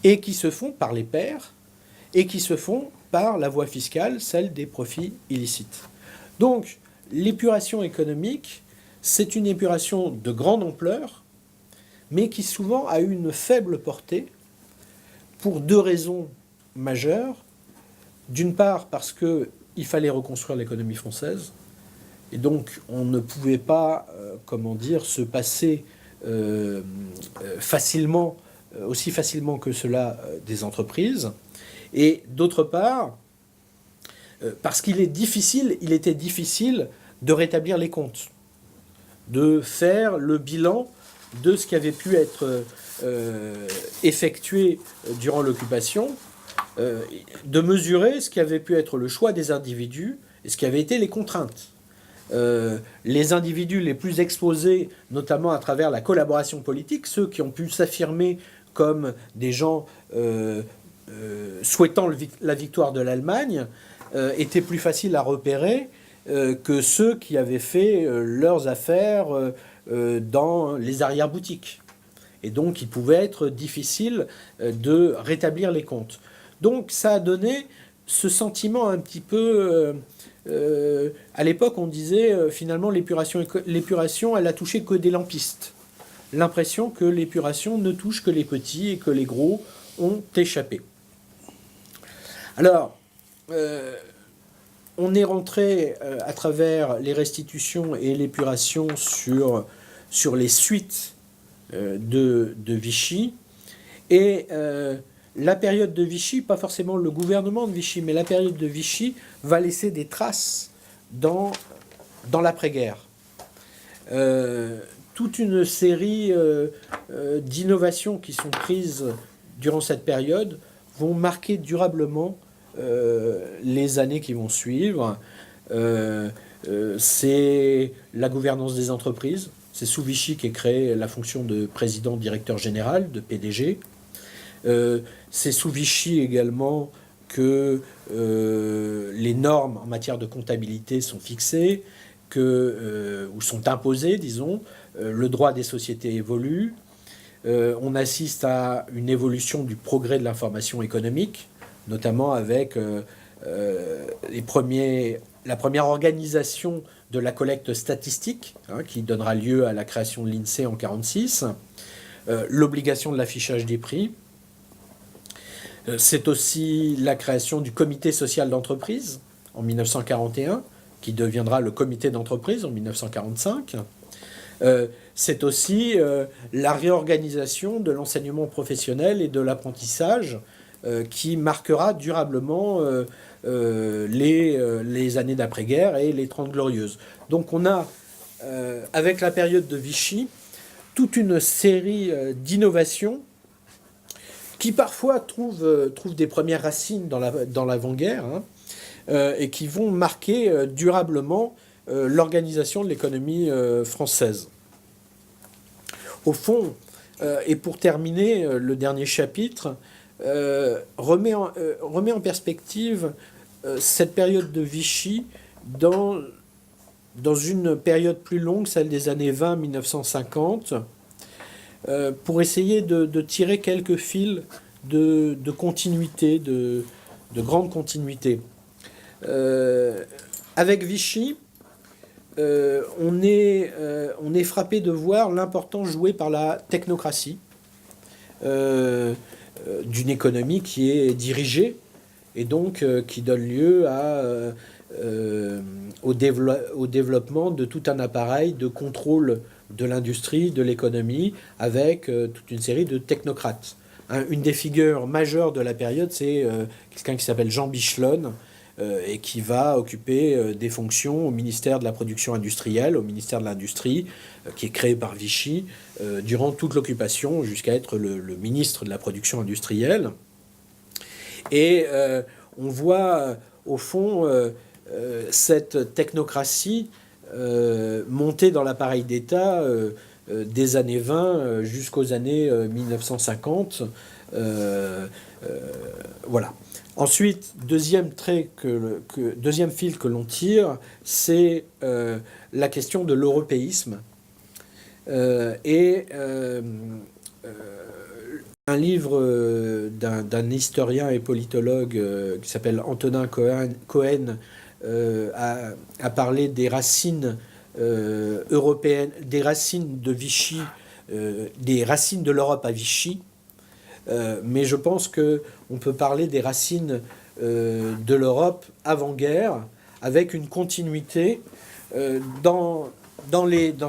et qui se font par les pairs et qui se font par la voie fiscale, celle des profits illicites. Donc, l'épuration économique, c'est une épuration de grande ampleur, mais qui souvent a une faible portée pour deux raisons majeures. D'une part, parce qu'il fallait reconstruire l'économie française, et donc on ne pouvait pas, se passer aussi facilement que cela des entreprises. Et d'autre part, parce qu'il était difficile de rétablir les comptes, de faire le bilan de ce qui avait pu être effectué durant l'occupation, de mesurer ce qui avait pu être le choix des individus et ce qui avait été les contraintes. Les individus les plus exposés, notamment à travers la collaboration politique, ceux qui ont pu s'affirmer comme des gens souhaitant la victoire de l'Allemagne, étaient plus faciles à repérer que ceux qui avaient fait leurs affaires dans les arrière-boutiques. Et donc, il pouvait être difficile de rétablir les comptes. Donc, ça a donné ce sentiment un petit peu... à l'époque, on disait finalement l'épuration, elle a touché que des lampistes. L'impression que l'épuration ne touche que les petits et que les gros ont échappé. Alors, on est rentré à travers les restitutions et l'épuration sur les suites de Vichy. Et la période de Vichy, pas forcément le gouvernement de Vichy, mais la période de Vichy va laisser des traces dans l'après-guerre. Toute une série d'innovations qui sont prises durant cette période vont marquer durablement les années qui vont suivre. C'est la gouvernance des entreprises. C'est sous Vichy qu'est créée la fonction de président-directeur général, de PDG. C'est sous Vichy également que les normes en matière de comptabilité sont fixées, ou sont imposées, disons. Le droit des sociétés évolue. On assiste à une évolution du progrès de l'information économique, notamment avec la première organisation de la collecte statistique, qui donnera lieu à la création de l'INSEE en 1946, l'obligation de l'affichage des prix. C'est aussi la création du comité social d'entreprise en 1941, qui deviendra le comité d'entreprise en 1945. C'est aussi la réorganisation de l'enseignement professionnel et de l'apprentissage qui marquera durablement les années d'après-guerre et les 30 Glorieuses. Donc on a, avec la période de Vichy, toute une série d'innovations qui parfois trouvent des premières racines dans l'avant-guerre, et qui vont marquer durablement l'organisation de l'économie française. Au fond, et pour terminer, le dernier chapitre remet en perspective cette période de Vichy dans dans une période plus longue, celle des années 20-1950, pour essayer de tirer quelques fils de continuité, de grande continuité. Avec Vichy, on est frappé de voir l'importance jouée par la technocratie d'une économie qui est dirigée et donc qui donne lieu au développement de tout un appareil de contrôle de l'industrie, de l'économie, avec toute une série de technocrates. Une des figures majeures de la période, c'est quelqu'un qui s'appelle Jean Bichelonne, et qui va occuper des fonctions au ministère de la production industrielle, au ministère de l'Industrie, qui est créé par Vichy, durant toute l'occupation, jusqu'à être le ministre de la production industrielle. Et on voit, au fond, cette technocratie monter dans l'appareil d'État des années 20 jusqu'aux années 1950. Voilà. Ensuite, deuxième fil que l'on tire, c'est la question de l'européisme. Un livre d'un historien et politologue qui s'appelle Antonin Cohen a parlé des racines européennes, des racines de Vichy, des racines de l'Europe à Vichy. Mais je pense qu'on peut parler des racines de l'Europe avant-guerre, avec une continuité dans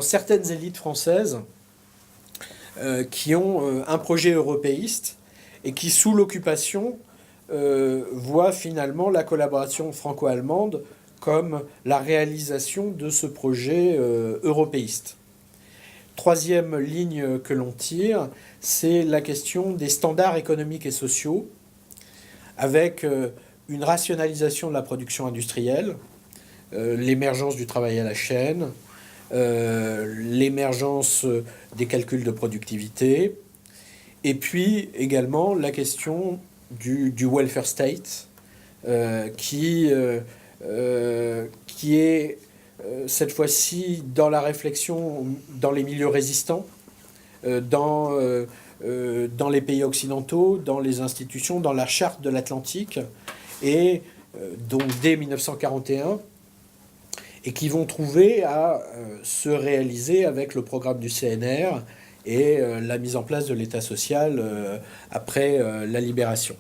certaines élites françaises qui ont un projet européiste et qui, sous l'occupation, voient finalement la collaboration franco-allemande comme la réalisation de ce projet européiste. Troisième ligne que l'on tire, c'est la question des standards économiques et sociaux, avec une rationalisation de la production industrielle, l'émergence du travail à la chaîne, l'émergence des calculs de productivité, et puis également la question du welfare state, qui est cette fois-ci dans la réflexion dans les milieux résistants, dans les pays occidentaux, dans les institutions, dans la charte de l'Atlantique, et donc dès 1941, et qui vont trouver à se réaliser avec le programme du CNR et la mise en place de l'État social après la libération.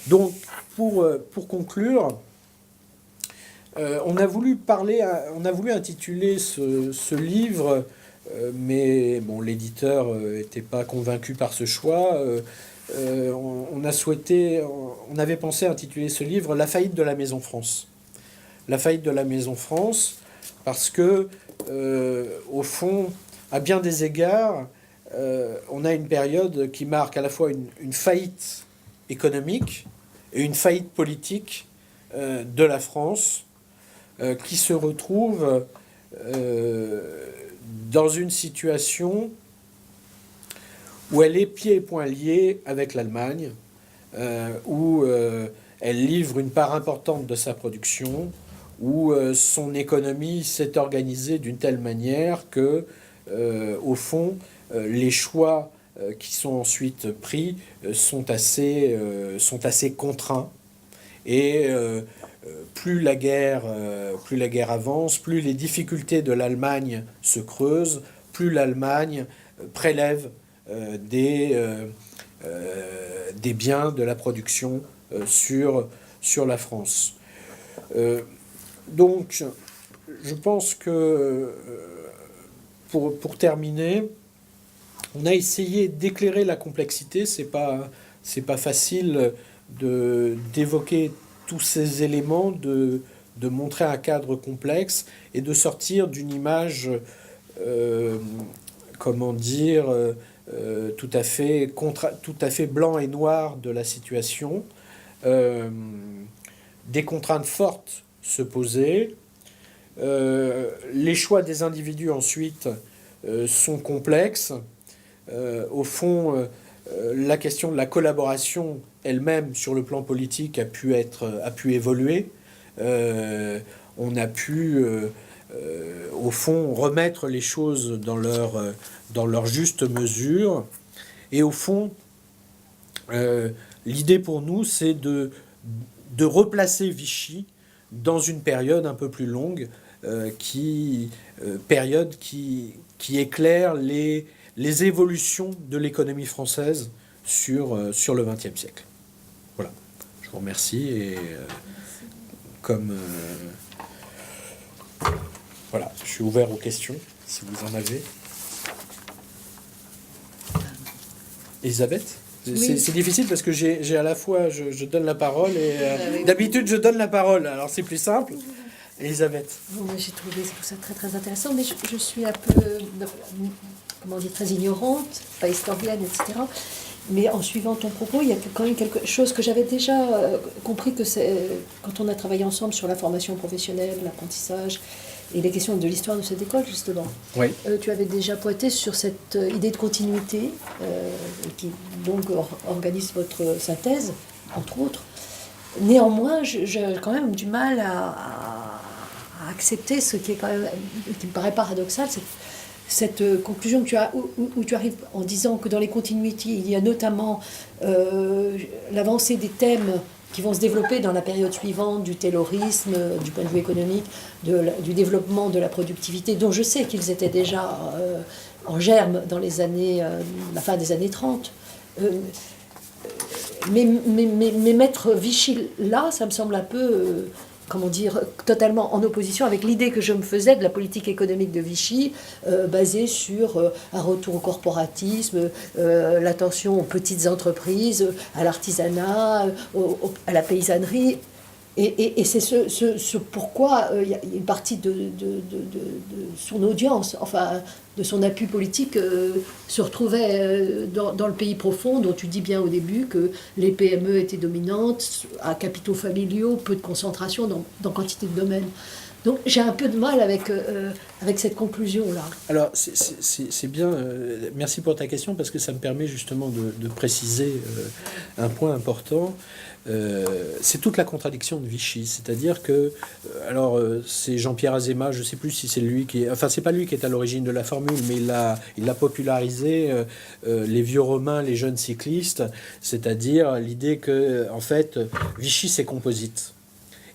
Donc, pour conclure, on a voulu intituler ce livre, mais bon, l'éditeur n'était pas convaincu par ce choix. On avait pensé intituler ce livre « La faillite de la Maison France ». La faillite de la Maison France, parce que, au fond, à bien des égards, on a une période qui marque à la fois une faillite économique et une faillite politique de la France, qui se retrouve dans une situation où elle est pieds et poings liée avec l'Allemagne, où elle livre une part importante de sa production, où son économie s'est organisée d'une telle manière que, au fond, les choix qui sont ensuite pris sont assez contraints. Et plus la guerre avance, plus les difficultés de l'Allemagne se creusent, plus l'Allemagne prélève des biens de la production sur la France. Donc, je pense que, pour terminer, on a essayé d'éclairer la complexité. C'est pas facile d'évoquer tous ces éléments, de montrer un cadre complexe et de sortir d'une image, tout à fait blanc et noir de la situation. Des contraintes fortes se posaient. Les choix des individus ensuite sont complexes. Au fond, la question de la collaboration elle-même sur le plan politique a pu évoluer. On a pu au fond, remettre les choses dans leur juste mesure. Et au fond, l'idée pour nous, c'est de replacer Vichy dans une période un peu plus longue, période qui éclaire les évolutions de l'économie française sur le XXe siècle. Voilà, je vous remercie et voilà, je suis ouvert aux questions, si vous en avez. Elisabeth ? Oui. C'est difficile parce que j'ai à la fois, je donne la parole et d'habitude je donne la parole, alors c'est plus simple. Elisabeth. Bon, j'ai trouvé tout ça très très intéressant, mais je suis un peu, comment dire, très ignorante, pas historienne, etc. Mais en suivant ton propos, il y a quand même quelque chose que j'avais déjà compris, que c'est quand on a travaillé ensemble sur la formation professionnelle, l'apprentissage et les questions de l'histoire de cette école, justement. Oui. Tu avais déjà pointé sur cette idée de continuité qui donc organise votre synthèse, entre autres. Néanmoins, j'ai quand même du mal à accepter ce qui est quand même, qui me paraît paradoxal, c'est cette conclusion que tu as, où tu arrives en disant que dans les continuités, il y a notamment l'avancée des thèmes qui vont se développer dans la période suivante, du taylorisme, du point de vue économique, du développement de la productivité, dont je sais qu'ils étaient déjà en germe dans les années, la fin des années 30. Mais mettre Vichy là, ça me semble un peu, comment dire, totalement en opposition avec l'idée que je me faisais de la politique économique de Vichy, basée sur un retour au corporatisme, l'attention aux petites entreprises, à l'artisanat, à la paysannerie. Et c'est ce pourquoi il y a une partie de son audience, enfin de son appui politique, se retrouvait dans le pays profond, dont tu dis bien au début que les PME étaient dominantes, à capitaux familiaux, peu de concentration dans quantité de domaines. Donc j'ai un peu de mal avec cette conclusion-là. Alors c'est bien, merci pour ta question, parce que ça me permet justement de préciser un point important. C'est toute la contradiction de Vichy, c'est-à-dire que, c'est Jean-Pierre Azéma, je ne sais plus si c'est lui qui, enfin c'est pas lui qui est à l'origine de la formule, mais il l'a popularisé, les vieux Romains, les jeunes cyclistes, c'est-à-dire l'idée que, en fait, Vichy c'est composite.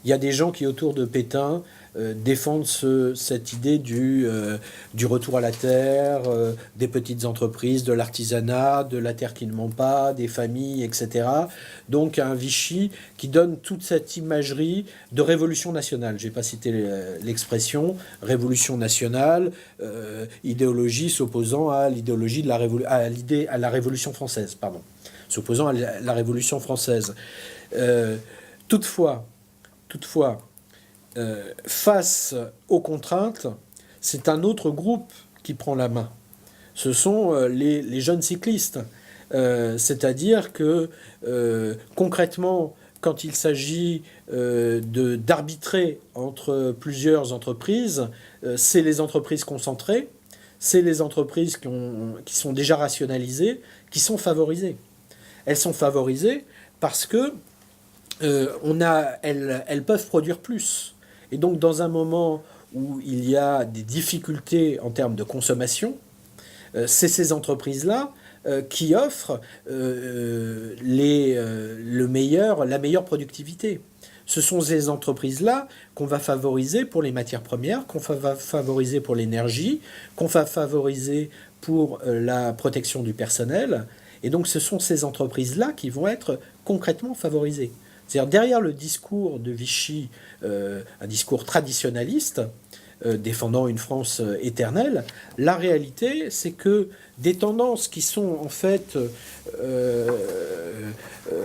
Il y a des gens qui autour de Pétain défendent cette idée du retour à la terre, des petites entreprises, de l'artisanat, de la terre qui ne ment pas, des familles, etc. Donc un Vichy qui donne toute cette imagerie de révolution nationale. Je n'ai pas cité l'expression révolution nationale, idéologie s'opposant à l'idéologie de à la Révolution française, pardon, s'opposant à la Révolution française. Toutefois, face aux contraintes, c'est un autre groupe qui prend la main. Ce sont les jeunes cyclistes. C'est-à-dire que concrètement, quand il s'agit d'arbitrer entre plusieurs entreprises, c'est les entreprises concentrées, c'est les entreprises qui sont déjà rationalisées, qui sont favorisées. Elles sont favorisées parce que elles peuvent produire plus. Et donc, dans un moment où il y a des difficultés en termes de consommation, c'est ces entreprises-là qui offrent la meilleure productivité. Ce sont ces entreprises-là qu'on va favoriser pour les matières premières, qu'on va favoriser pour l'énergie, qu'on va favoriser pour la protection du personnel. Et donc, ce sont ces entreprises-là qui vont être concrètement favorisées. C'est-à-dire, derrière le discours de Vichy, un discours traditionnaliste, défendant une France éternelle, la réalité, c'est que des tendances qui sont en fait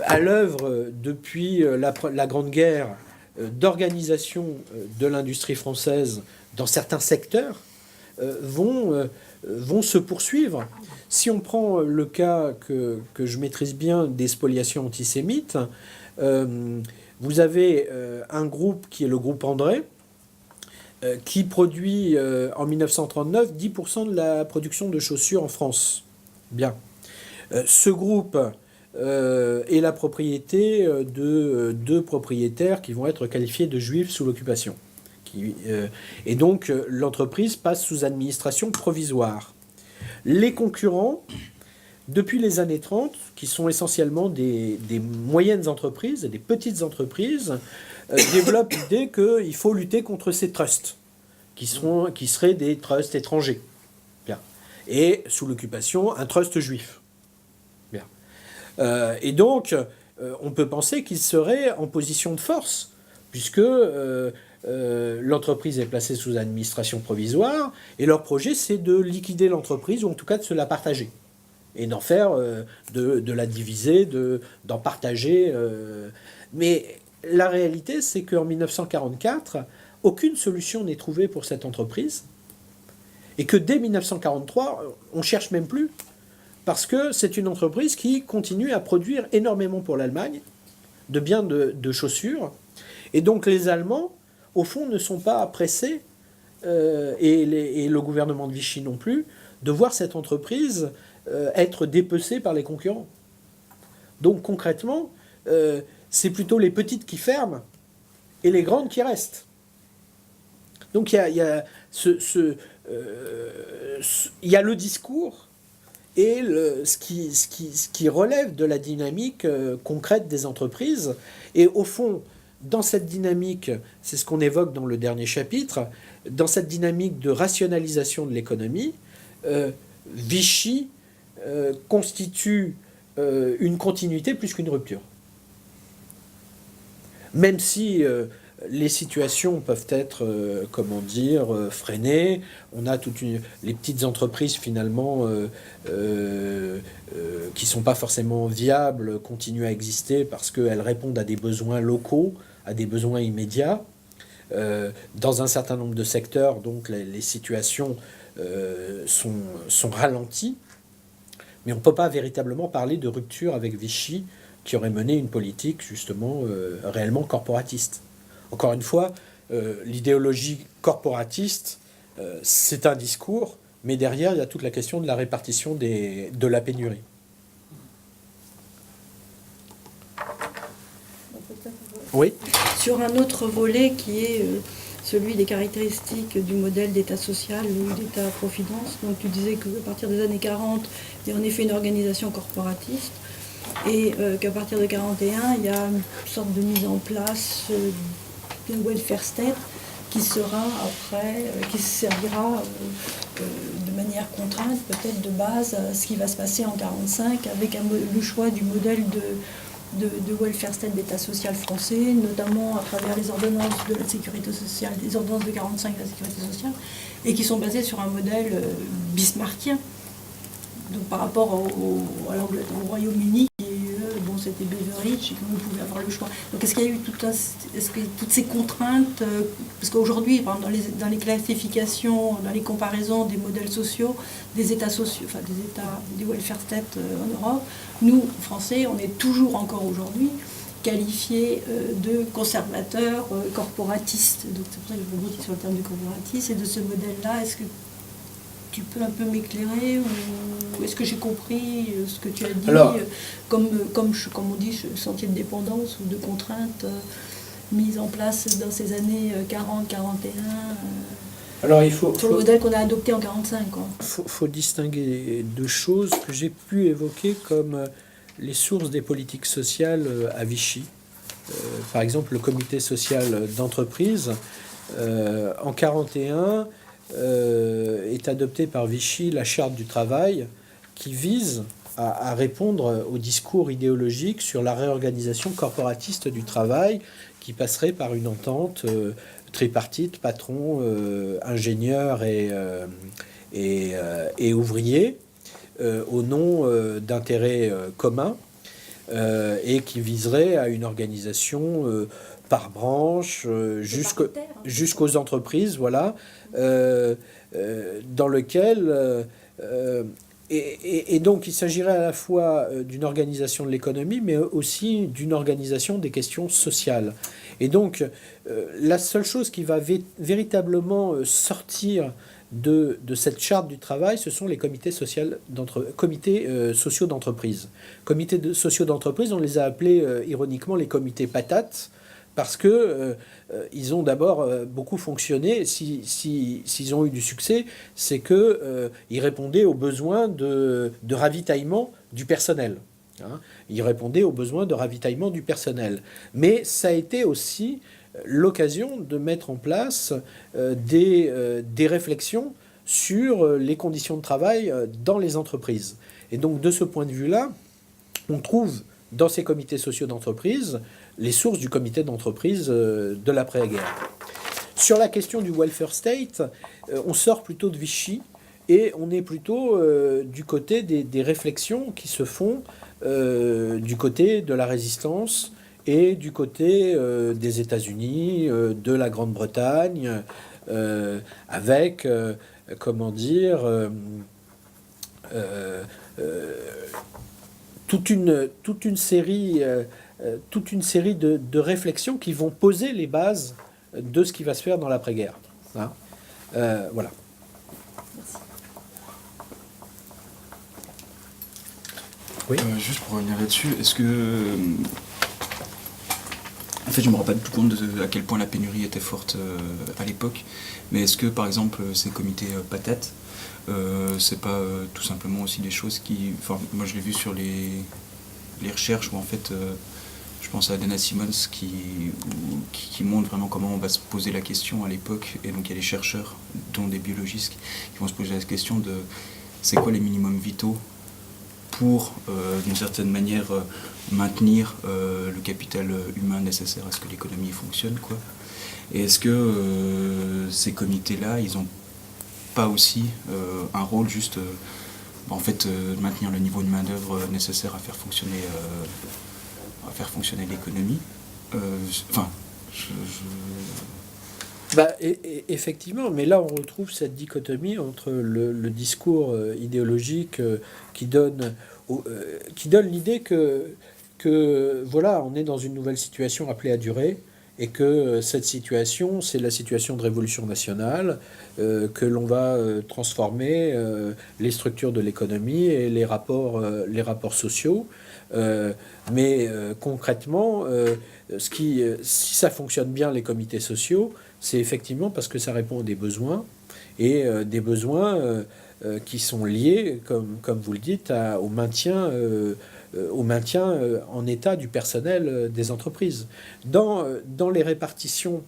à l'œuvre depuis la Grande Guerre d'organisation de l'industrie française dans certains secteurs vont se poursuivre. Si on prend le cas que je maîtrise bien des spoliations antisémites, vous avez un groupe qui est le groupe André, qui produit en 1939 10% de la production de chaussures en France. Bien. Ce groupe est la propriété de deux propriétaires qui vont être qualifiés de juifs sous l'occupation, Et donc, l'entreprise passe sous administration provisoire. Les concurrents, depuis les années 30, qui sont essentiellement des moyennes entreprises et des petites entreprises, développent l'idée qu'il faut lutter contre ces trusts, qui seraient des trusts étrangers. Bien. Et sous l'occupation, un trust juif. Bien. Et donc, on peut penser qu'ils seraient en position de force, puisque l'entreprise est placée sous administration provisoire, et leur projet, c'est de liquider l'entreprise, ou en tout cas de se la partager, et d'en faire, de la diviser, d'en partager. Mais la réalité, c'est qu'en 1944, aucune solution n'est trouvée pour cette entreprise, et que dès 1943, on ne cherche même plus, parce que c'est une entreprise qui continue à produire énormément pour l'Allemagne, de biens de chaussures, et donc les Allemands, au fond, ne sont pas pressés, et le gouvernement de Vichy non plus, de voir cette entreprise être dépecée par les concurrents. Donc concrètement, c'est plutôt les petites qui ferment et les grandes qui restent. Donc il y a le discours et ce qui relève de la dynamique concrète des entreprises. Et au fond, dans cette dynamique, c'est ce qu'on évoque dans le dernier chapitre, dans cette dynamique de rationalisation de l'économie, Vichy constitue une continuité plus qu'une rupture. Même si les situations peuvent être, freinées, on a les petites entreprises finalement qui ne sont pas forcément viables continuent à exister parce qu'elles répondent à des besoins locaux, à des besoins immédiats. Dans un certain nombre de secteurs, donc les situations sont ralenties. Mais on ne peut pas véritablement parler de rupture avec Vichy qui aurait mené une politique justement réellement corporatiste. Encore une fois, l'idéologie corporatiste, c'est un discours, mais derrière, il y a toute la question de la répartition de la pénurie. Oui. Sur un autre volet qui est celui des caractéristiques du modèle d'État social ou d'État-providence. Donc tu disais qu'à partir des années 40, il y a en effet une organisation corporatiste et qu'à partir de 1941, il y a une sorte de mise en place d'un welfare state qui sera après, qui servira de manière contrainte peut-être de base à ce qui va se passer en 1945 avec le choix du modèle de welfare state d'État social français, notamment à travers les ordonnances de la sécurité sociale, les ordonnances de 1945 de la sécurité sociale, et qui sont basées sur un modèle bismarckien. Donc par rapport au Royaume-Uni, c'était Beveridge, et que vous pouvez avoir le choix. Donc est-ce qu'il y a eu toutes ces contraintes, parce qu'aujourd'hui, dans les classifications, dans les comparaisons des modèles sociaux, des États sociaux, enfin des welfare state en Europe, nous, Français, on est toujours encore aujourd'hui qualifiés de conservateurs corporatistes. Donc c'est pour ça que je rebondis sur le terme de corporatiste. Et de ce modèle-là, est-ce que tu peux un peu m'éclairer ou est-ce que j'ai compris ce que tu as dit? Alors, comme on dit, sentier de dépendance ou de contraintes mises en place dans ces années 40-41 alors, sur le modèle qu'on a adopté en 1945. Il faut distinguer deux choses que j'ai pu évoquer comme les sources des politiques sociales à Vichy. Par exemple, le comité social d'entreprise, en 1941, est adoptée par Vichy la charte du travail qui vise à répondre au discours idéologique sur la réorganisation corporatiste du travail qui passerait par une entente tripartite, patron, ingénieur et ouvrier au nom d'intérêts communs et qui viserait à une organisation par branche jusqu'aux entreprises, voilà, dans lequel et donc il s'agirait à la fois d'une organisation de l'économie, mais aussi d'une organisation des questions sociales. Et donc la seule chose qui va véritablement sortir de cette charte du travail, ce sont les comités sociaux d'entreprise. Comités sociaux d'entreprise, on les a appelés ironiquement les comités patates, parce que ils ont d'abord beaucoup fonctionné. S'ils ont eu du succès, c'est qu'ils répondaient aux besoins de ravitaillement du personnel. Hein. Ils répondaient aux besoins de ravitaillement du personnel. Mais ça a été aussi l'occasion de mettre en place des réflexions sur les conditions de travail dans les entreprises. Et donc, de ce point de vue-là, on trouve dans ces comités sociaux d'entreprise les sources du comité d'entreprise de l'après-guerre. Sur la question du welfare state, on sort plutôt de Vichy et on est plutôt du côté des réflexions qui se font du côté de la résistance et du côté des États-Unis, de la Grande-Bretagne, avec, comment dire, toute une série de réflexions qui vont poser les bases de ce qui va se faire dans l'après-guerre. Hein. Voilà. Oui. Juste pour revenir là-dessus, est-ce que... En fait, je ne me rends pas du tout compte à quel point la pénurie était forte à l'époque, mais est-ce que, par exemple, ces comités patates, c'est pas tout simplement aussi des choses qui... Enfin, moi, je l'ai vu sur les recherches où, en fait, je pense à Dana Simmons qui montre vraiment comment on va se poser la question à l'époque, et donc il y a des chercheurs, dont des biologistes, qui vont se poser la question de c'est quoi les minimums vitaux pour, d'une certaine manière, maintenir le capital humain nécessaire à ce que l'économie fonctionne, quoi. Et est-ce que ces comités-là, ils n'ont pas aussi un rôle juste, en fait, de maintenir le niveau de main-d'œuvre nécessaire à faire fonctionner l'économie. Effectivement, mais là on retrouve cette dichotomie entre le discours idéologique qui donne l'idée que voilà, on est dans une nouvelle situation appelée à durer, et que cette situation, c'est la situation de révolution nationale, que l'on va transformer les structures de l'économie et les rapports sociaux. Mais concrètement, si ça fonctionne bien, les comités sociaux, c'est effectivement parce que ça répond à des besoins, et des besoins qui sont liés, comme vous le dites, au maintien en état du personnel des entreprises. Dans les répartitions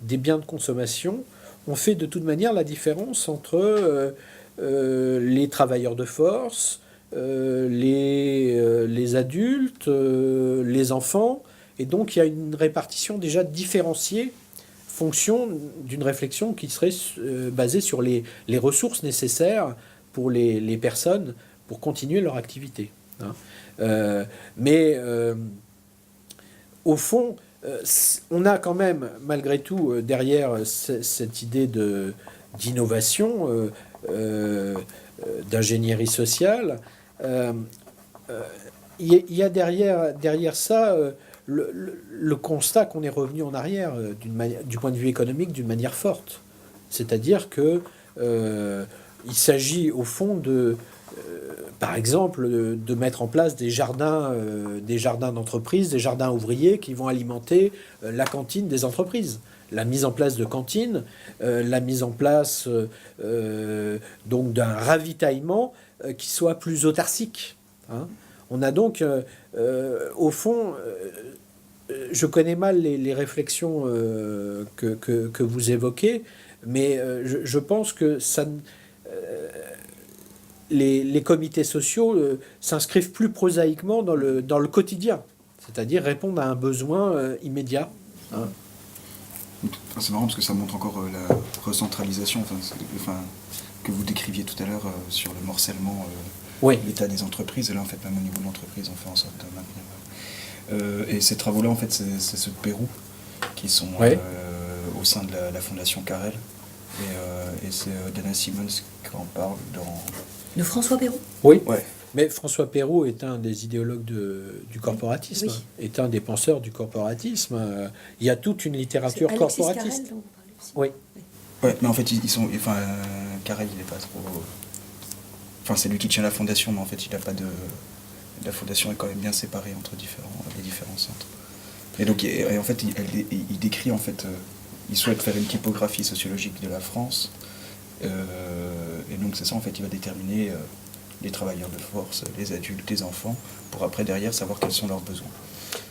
des biens de consommation, on fait de toute manière la différence entre les travailleurs de force, les adultes, les enfants, et donc il y a une répartition déjà différenciée, fonction d'une réflexion qui serait basée sur les ressources nécessaires pour les personnes pour continuer leur activité. Hein. Mais au fond, on a quand même, malgré tout, derrière cette idée d'innovation, d'ingénierie sociale, il y a derrière ça le constat qu'on est revenu en arrière du point de vue économique d'une manière forte. C'est-à-dire que il s'agit au fond par exemple, de mettre en place des jardins d'entreprise, des jardins ouvriers qui vont alimenter la cantine des entreprises. La mise en place de cantines, la mise en place donc d'un ravitaillement qui soit plus autarcique. Hein. On a donc, au fond, je connais mal les réflexions que vous évoquez, mais je pense que ça... Les comités sociaux s'inscrivent plus prosaïquement dans le quotidien, c'est-à-dire répondre à un besoin immédiat. Hein. C'est marrant parce que ça montre encore la recentralisation que vous décriviez tout à l'heure sur le morcellement, oui. L'état des entreprises. Et là, en fait, même au niveau de l'entreprise, on fait en sorte de maintenir. Et ces travaux-là, en fait, c'est ceux de Pérou qui sont oui. Au sein de la Fondation Carrel. Et c'est Dana Simmons qui en parle dans... De François Pérou ? Oui, ouais. Mais François Pérou est un des idéologues du corporatisme, oui. Est un des penseurs du corporatisme. Il y a toute une littérature corporatiste. Carrel, dont vous parlez aussi. Oui. Ouais, mais en fait, ils sont... Carrel, il n'est pas trop... Enfin, c'est lui qui tient la fondation, mais en fait, il n'a pas de... La fondation est quand même bien séparée entre les différents centres. Et donc, et en fait, il décrit, en fait, il souhaite faire une typographie sociologique de la France. Et donc, c'est ça, en fait, il va déterminer les travailleurs de force, les adultes, les enfants, pour après, derrière, savoir quels sont leurs besoins.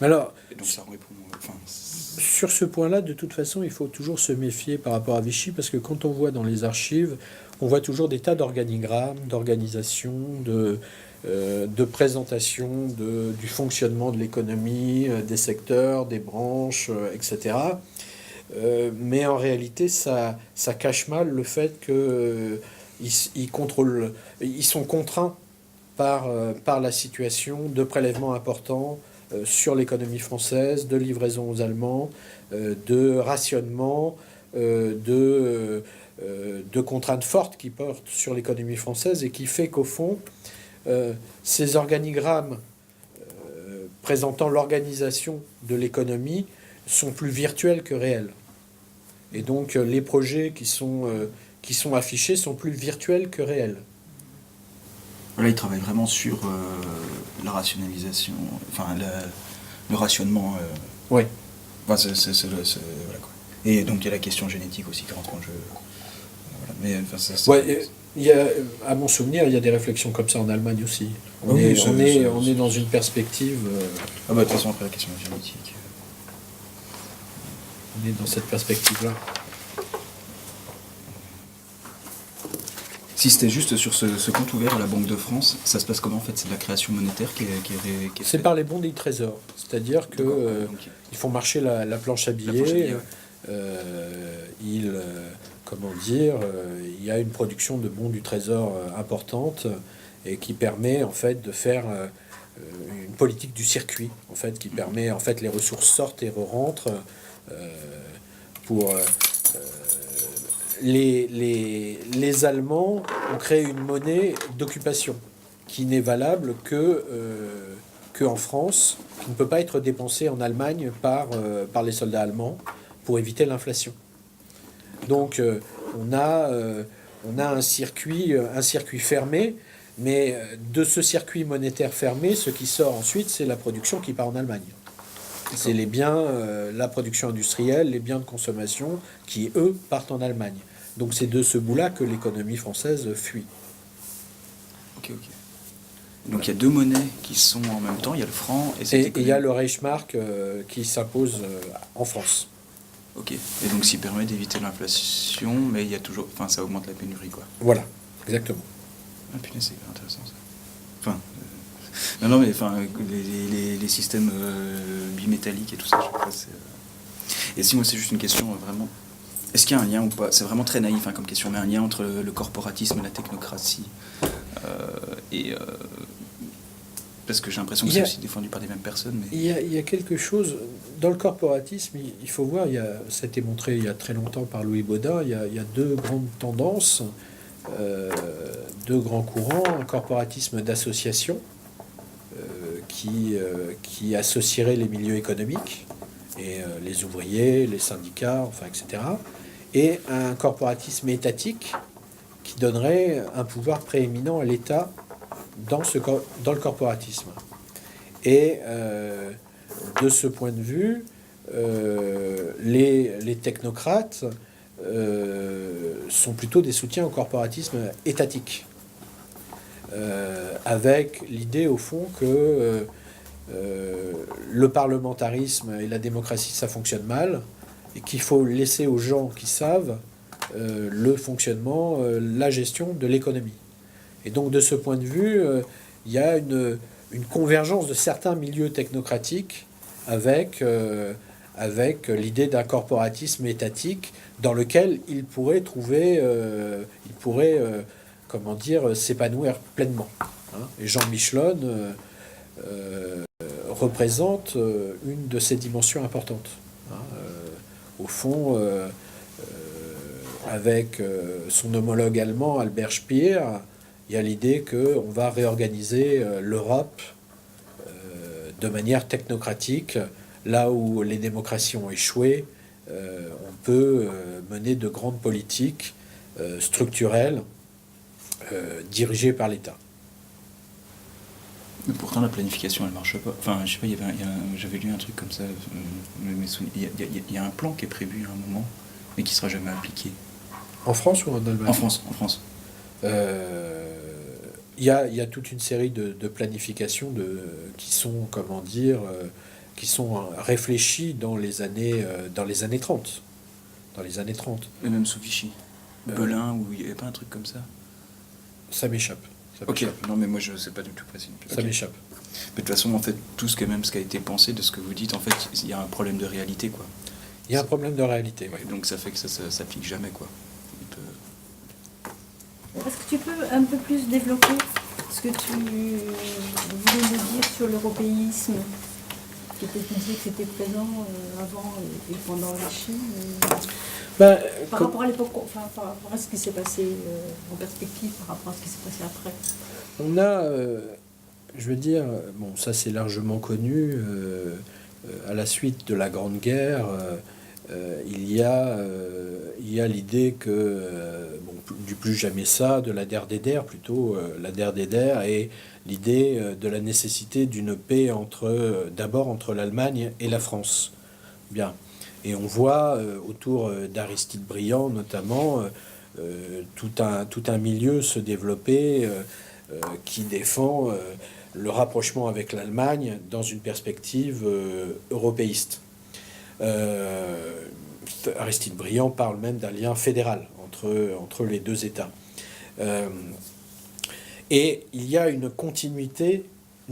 Alors, Et donc, ça répond... Enfin, sur ce point-là, de toute façon, il faut toujours se méfier par rapport à Vichy, parce que quand on voit dans les archives, on voit toujours des tas d'organigrammes, d'organisations, de présentation du fonctionnement de l'économie, des secteurs, des branches, etc. Mais en réalité, ça cache mal le fait ils sont contraints par la situation de prélèvements importants sur l'économie française, de livraison aux Allemands, de rationnement, de contraintes fortes qui portent sur l'économie française et qui fait qu'au fond, ces organigrammes présentant l'organisation de l'économie sont plus virtuels que réels. Et donc les projets qui sont affichés sont plus virtuels que réels. Là, il travaille vraiment sur la rationalisation, enfin le rationnement. Oui. Enfin, voilà, quoi. Et donc il y a la question génétique aussi qui rentre en jeu. Voilà. Mais enfin, Ouais, à mon souvenir, il y a des réflexions comme ça en Allemagne aussi. On est dans une perspective. Ah bah de toute façon après la question génétique. On est dans cette perspective-là. Si c'était juste sur ce compte ouvert à la Banque de France, ça se passe comment en fait? C'est de la création monétaire qui est C'est par les bons du Trésor. C'est-à-dire que ils font marcher la planche à billets. Comment dire, il y a une production de bons du Trésor importante et qui permet en fait de faire une politique du circuit, en fait, qui permet en fait les ressources sortent et re-rentrent pour les Allemands ont créé une monnaie d'occupation qui n'est valable que en France, qui ne peut pas être dépensée en Allemagne par les soldats allemands pour éviter l'inflation. Donc on a un circuit fermé, mais de ce circuit monétaire fermé, ce qui sort ensuite, c'est la production qui part en Allemagne. C'est les biens, la production industrielle, les biens de consommation qui, eux, partent en Allemagne. Donc c'est de ce bout-là que l'économie française fuit. Ok. Donc il y a deux monnaies qui sont en même temps, il y a le franc et il y a le Reichsmark qui s'impose en France. Ok. Et donc s'il permet d'éviter l'inflation, mais il y a toujours... Enfin, ça augmente la pénurie, quoi. Voilà, exactement. Ah putain, c'est intéressant, ça. Enfin... Non, mais enfin, les systèmes bimétalliques et tout ça, je sais pas, c'est... Et si moi, c'est juste une question vraiment... Est-ce qu'il y a un lien ou pas? C'est vraiment très naïf comme question, mais un lien entre le corporatisme et la technocratie. Parce que j'ai l'impression que c'est aussi défendu par les mêmes personnes. Mais... Il y a quelque chose... Dans le corporatisme, il faut voir, ça a été montré il y a très longtemps par Louis Baudin, il y a deux grandes tendances, deux grands courants. Un corporatisme d'association, qui associerait les milieux économiques, et les ouvriers, les syndicats, enfin, etc. Et un corporatisme étatique qui donnerait un pouvoir prééminent à l'État dans le corporatisme. Et de ce point de vue, les technocrates sont plutôt des soutiens au corporatisme étatique. Avec l'idée au fond que le parlementarisme et la démocratie ça fonctionne mal et qu'il faut laisser aux gens qui savent le fonctionnement, la gestion de l'économie. Et donc de ce point de vue, il y a une convergence de certains milieux technocratiques avec l'idée d'un corporatisme étatique dans lequel il pourrait s'épanouir pleinement. Et Jean Michelon représente une de ces dimensions importantes. Au fond, avec son homologue allemand, Albert Speer, il y a l'idée qu'on va réorganiser l'Europe de manière technocratique. Là où les démocraties ont échoué, on peut mener de grandes politiques structurelles dirigées par l'État. Mais pourtant, la planification, elle marche pas. Enfin, je sais pas, j'avais lu un truc comme ça. Il y a un plan qui est prévu à un moment, mais qui sera jamais appliqué. En France ou en Allemagne? En France, en France. Il y a toute une série de planifications qui sont, comment dire, qui sont réfléchies dans les années 30. Dans les années 30. Mais même sous Vichy. Belin, où il n'y avait pas un truc comme ça. Ça m'échappe. Ok, non mais moi je sais pas du tout précis. Ça m'échappe. Mais de toute façon, en fait, tout ce qui a été pensé de ce que vous dites, en fait, il y a un problème de réalité, quoi. Il y a un problème de réalité, oui. Donc ça fait que ça s'applique jamais, quoi. Est-ce que tu peux un peu plus développer ce que tu voulais nous dire sur l'européisme qui était, tu disais que c'était présent avant et pendant Vichy par rapport à l'époque, enfin, par rapport à ce qui s'est passé en perspective, par rapport à ce qui s'est passé après. On a, je veux dire, bon, ça c'est largement connu, à la suite de la Grande Guerre, il y a l'idée que, du plus jamais ça, de la der des der plutôt, la der des der, et l'idée de la nécessité d'une paix d'abord entre l'Allemagne et la France. Bien. Et on voit autour d'Aristide Briand notamment tout un milieu se développer qui défend le rapprochement avec l'Allemagne dans une perspective européiste. Aristide Briand parle même d'un lien fédéral entre les deux États. Et il y a une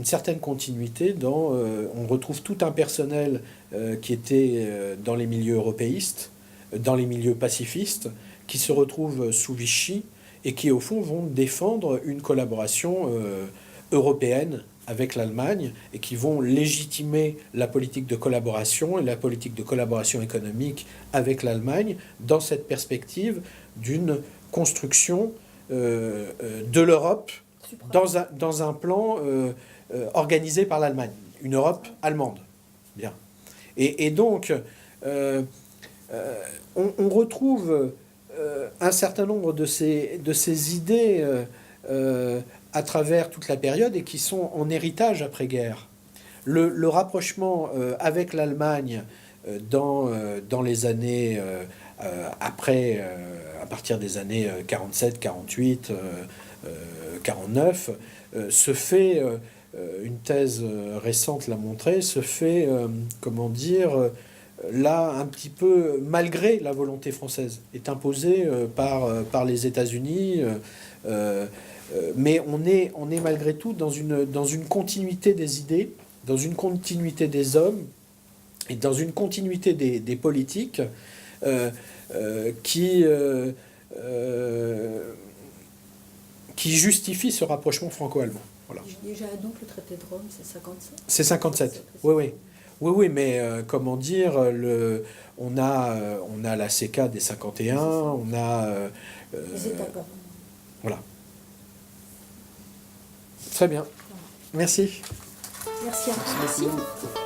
certaine continuité on retrouve tout un personnel qui était dans les milieux européistes, dans les milieux pacifistes, qui se retrouvent sous Vichy et qui, au fond, vont défendre une collaboration européenne avec l'Allemagne et qui vont légitimer la politique de collaboration et la politique de collaboration économique avec l'Allemagne dans cette perspective d'une construction de l'Europe dans un plan organisé par l'Allemagne, une Europe allemande. Bien. Et donc, on retrouve un certain nombre de ces idées à travers toute la période et qui sont en héritage après-guerre. Le rapprochement avec l'Allemagne dans les années après, à partir des années 47, 48, 49, se fait, une thèse récente l'a montré, se fait, comment dire, là, un petit peu malgré la volonté française, est imposée par les États-Unis, mais on est malgré tout dans une continuité des idées, dans une continuité des hommes, et dans une continuité des politiques qui justifie ce rapprochement franco-allemand. Voilà. Déjà, donc, le traité de Rome, c'est 57 ? C'est 57, oui. Oui, mais comment dire, on a la CK des 51, on a... les États quand même. Voilà. Très bien. Merci. Merci à tous. Merci beaucoup.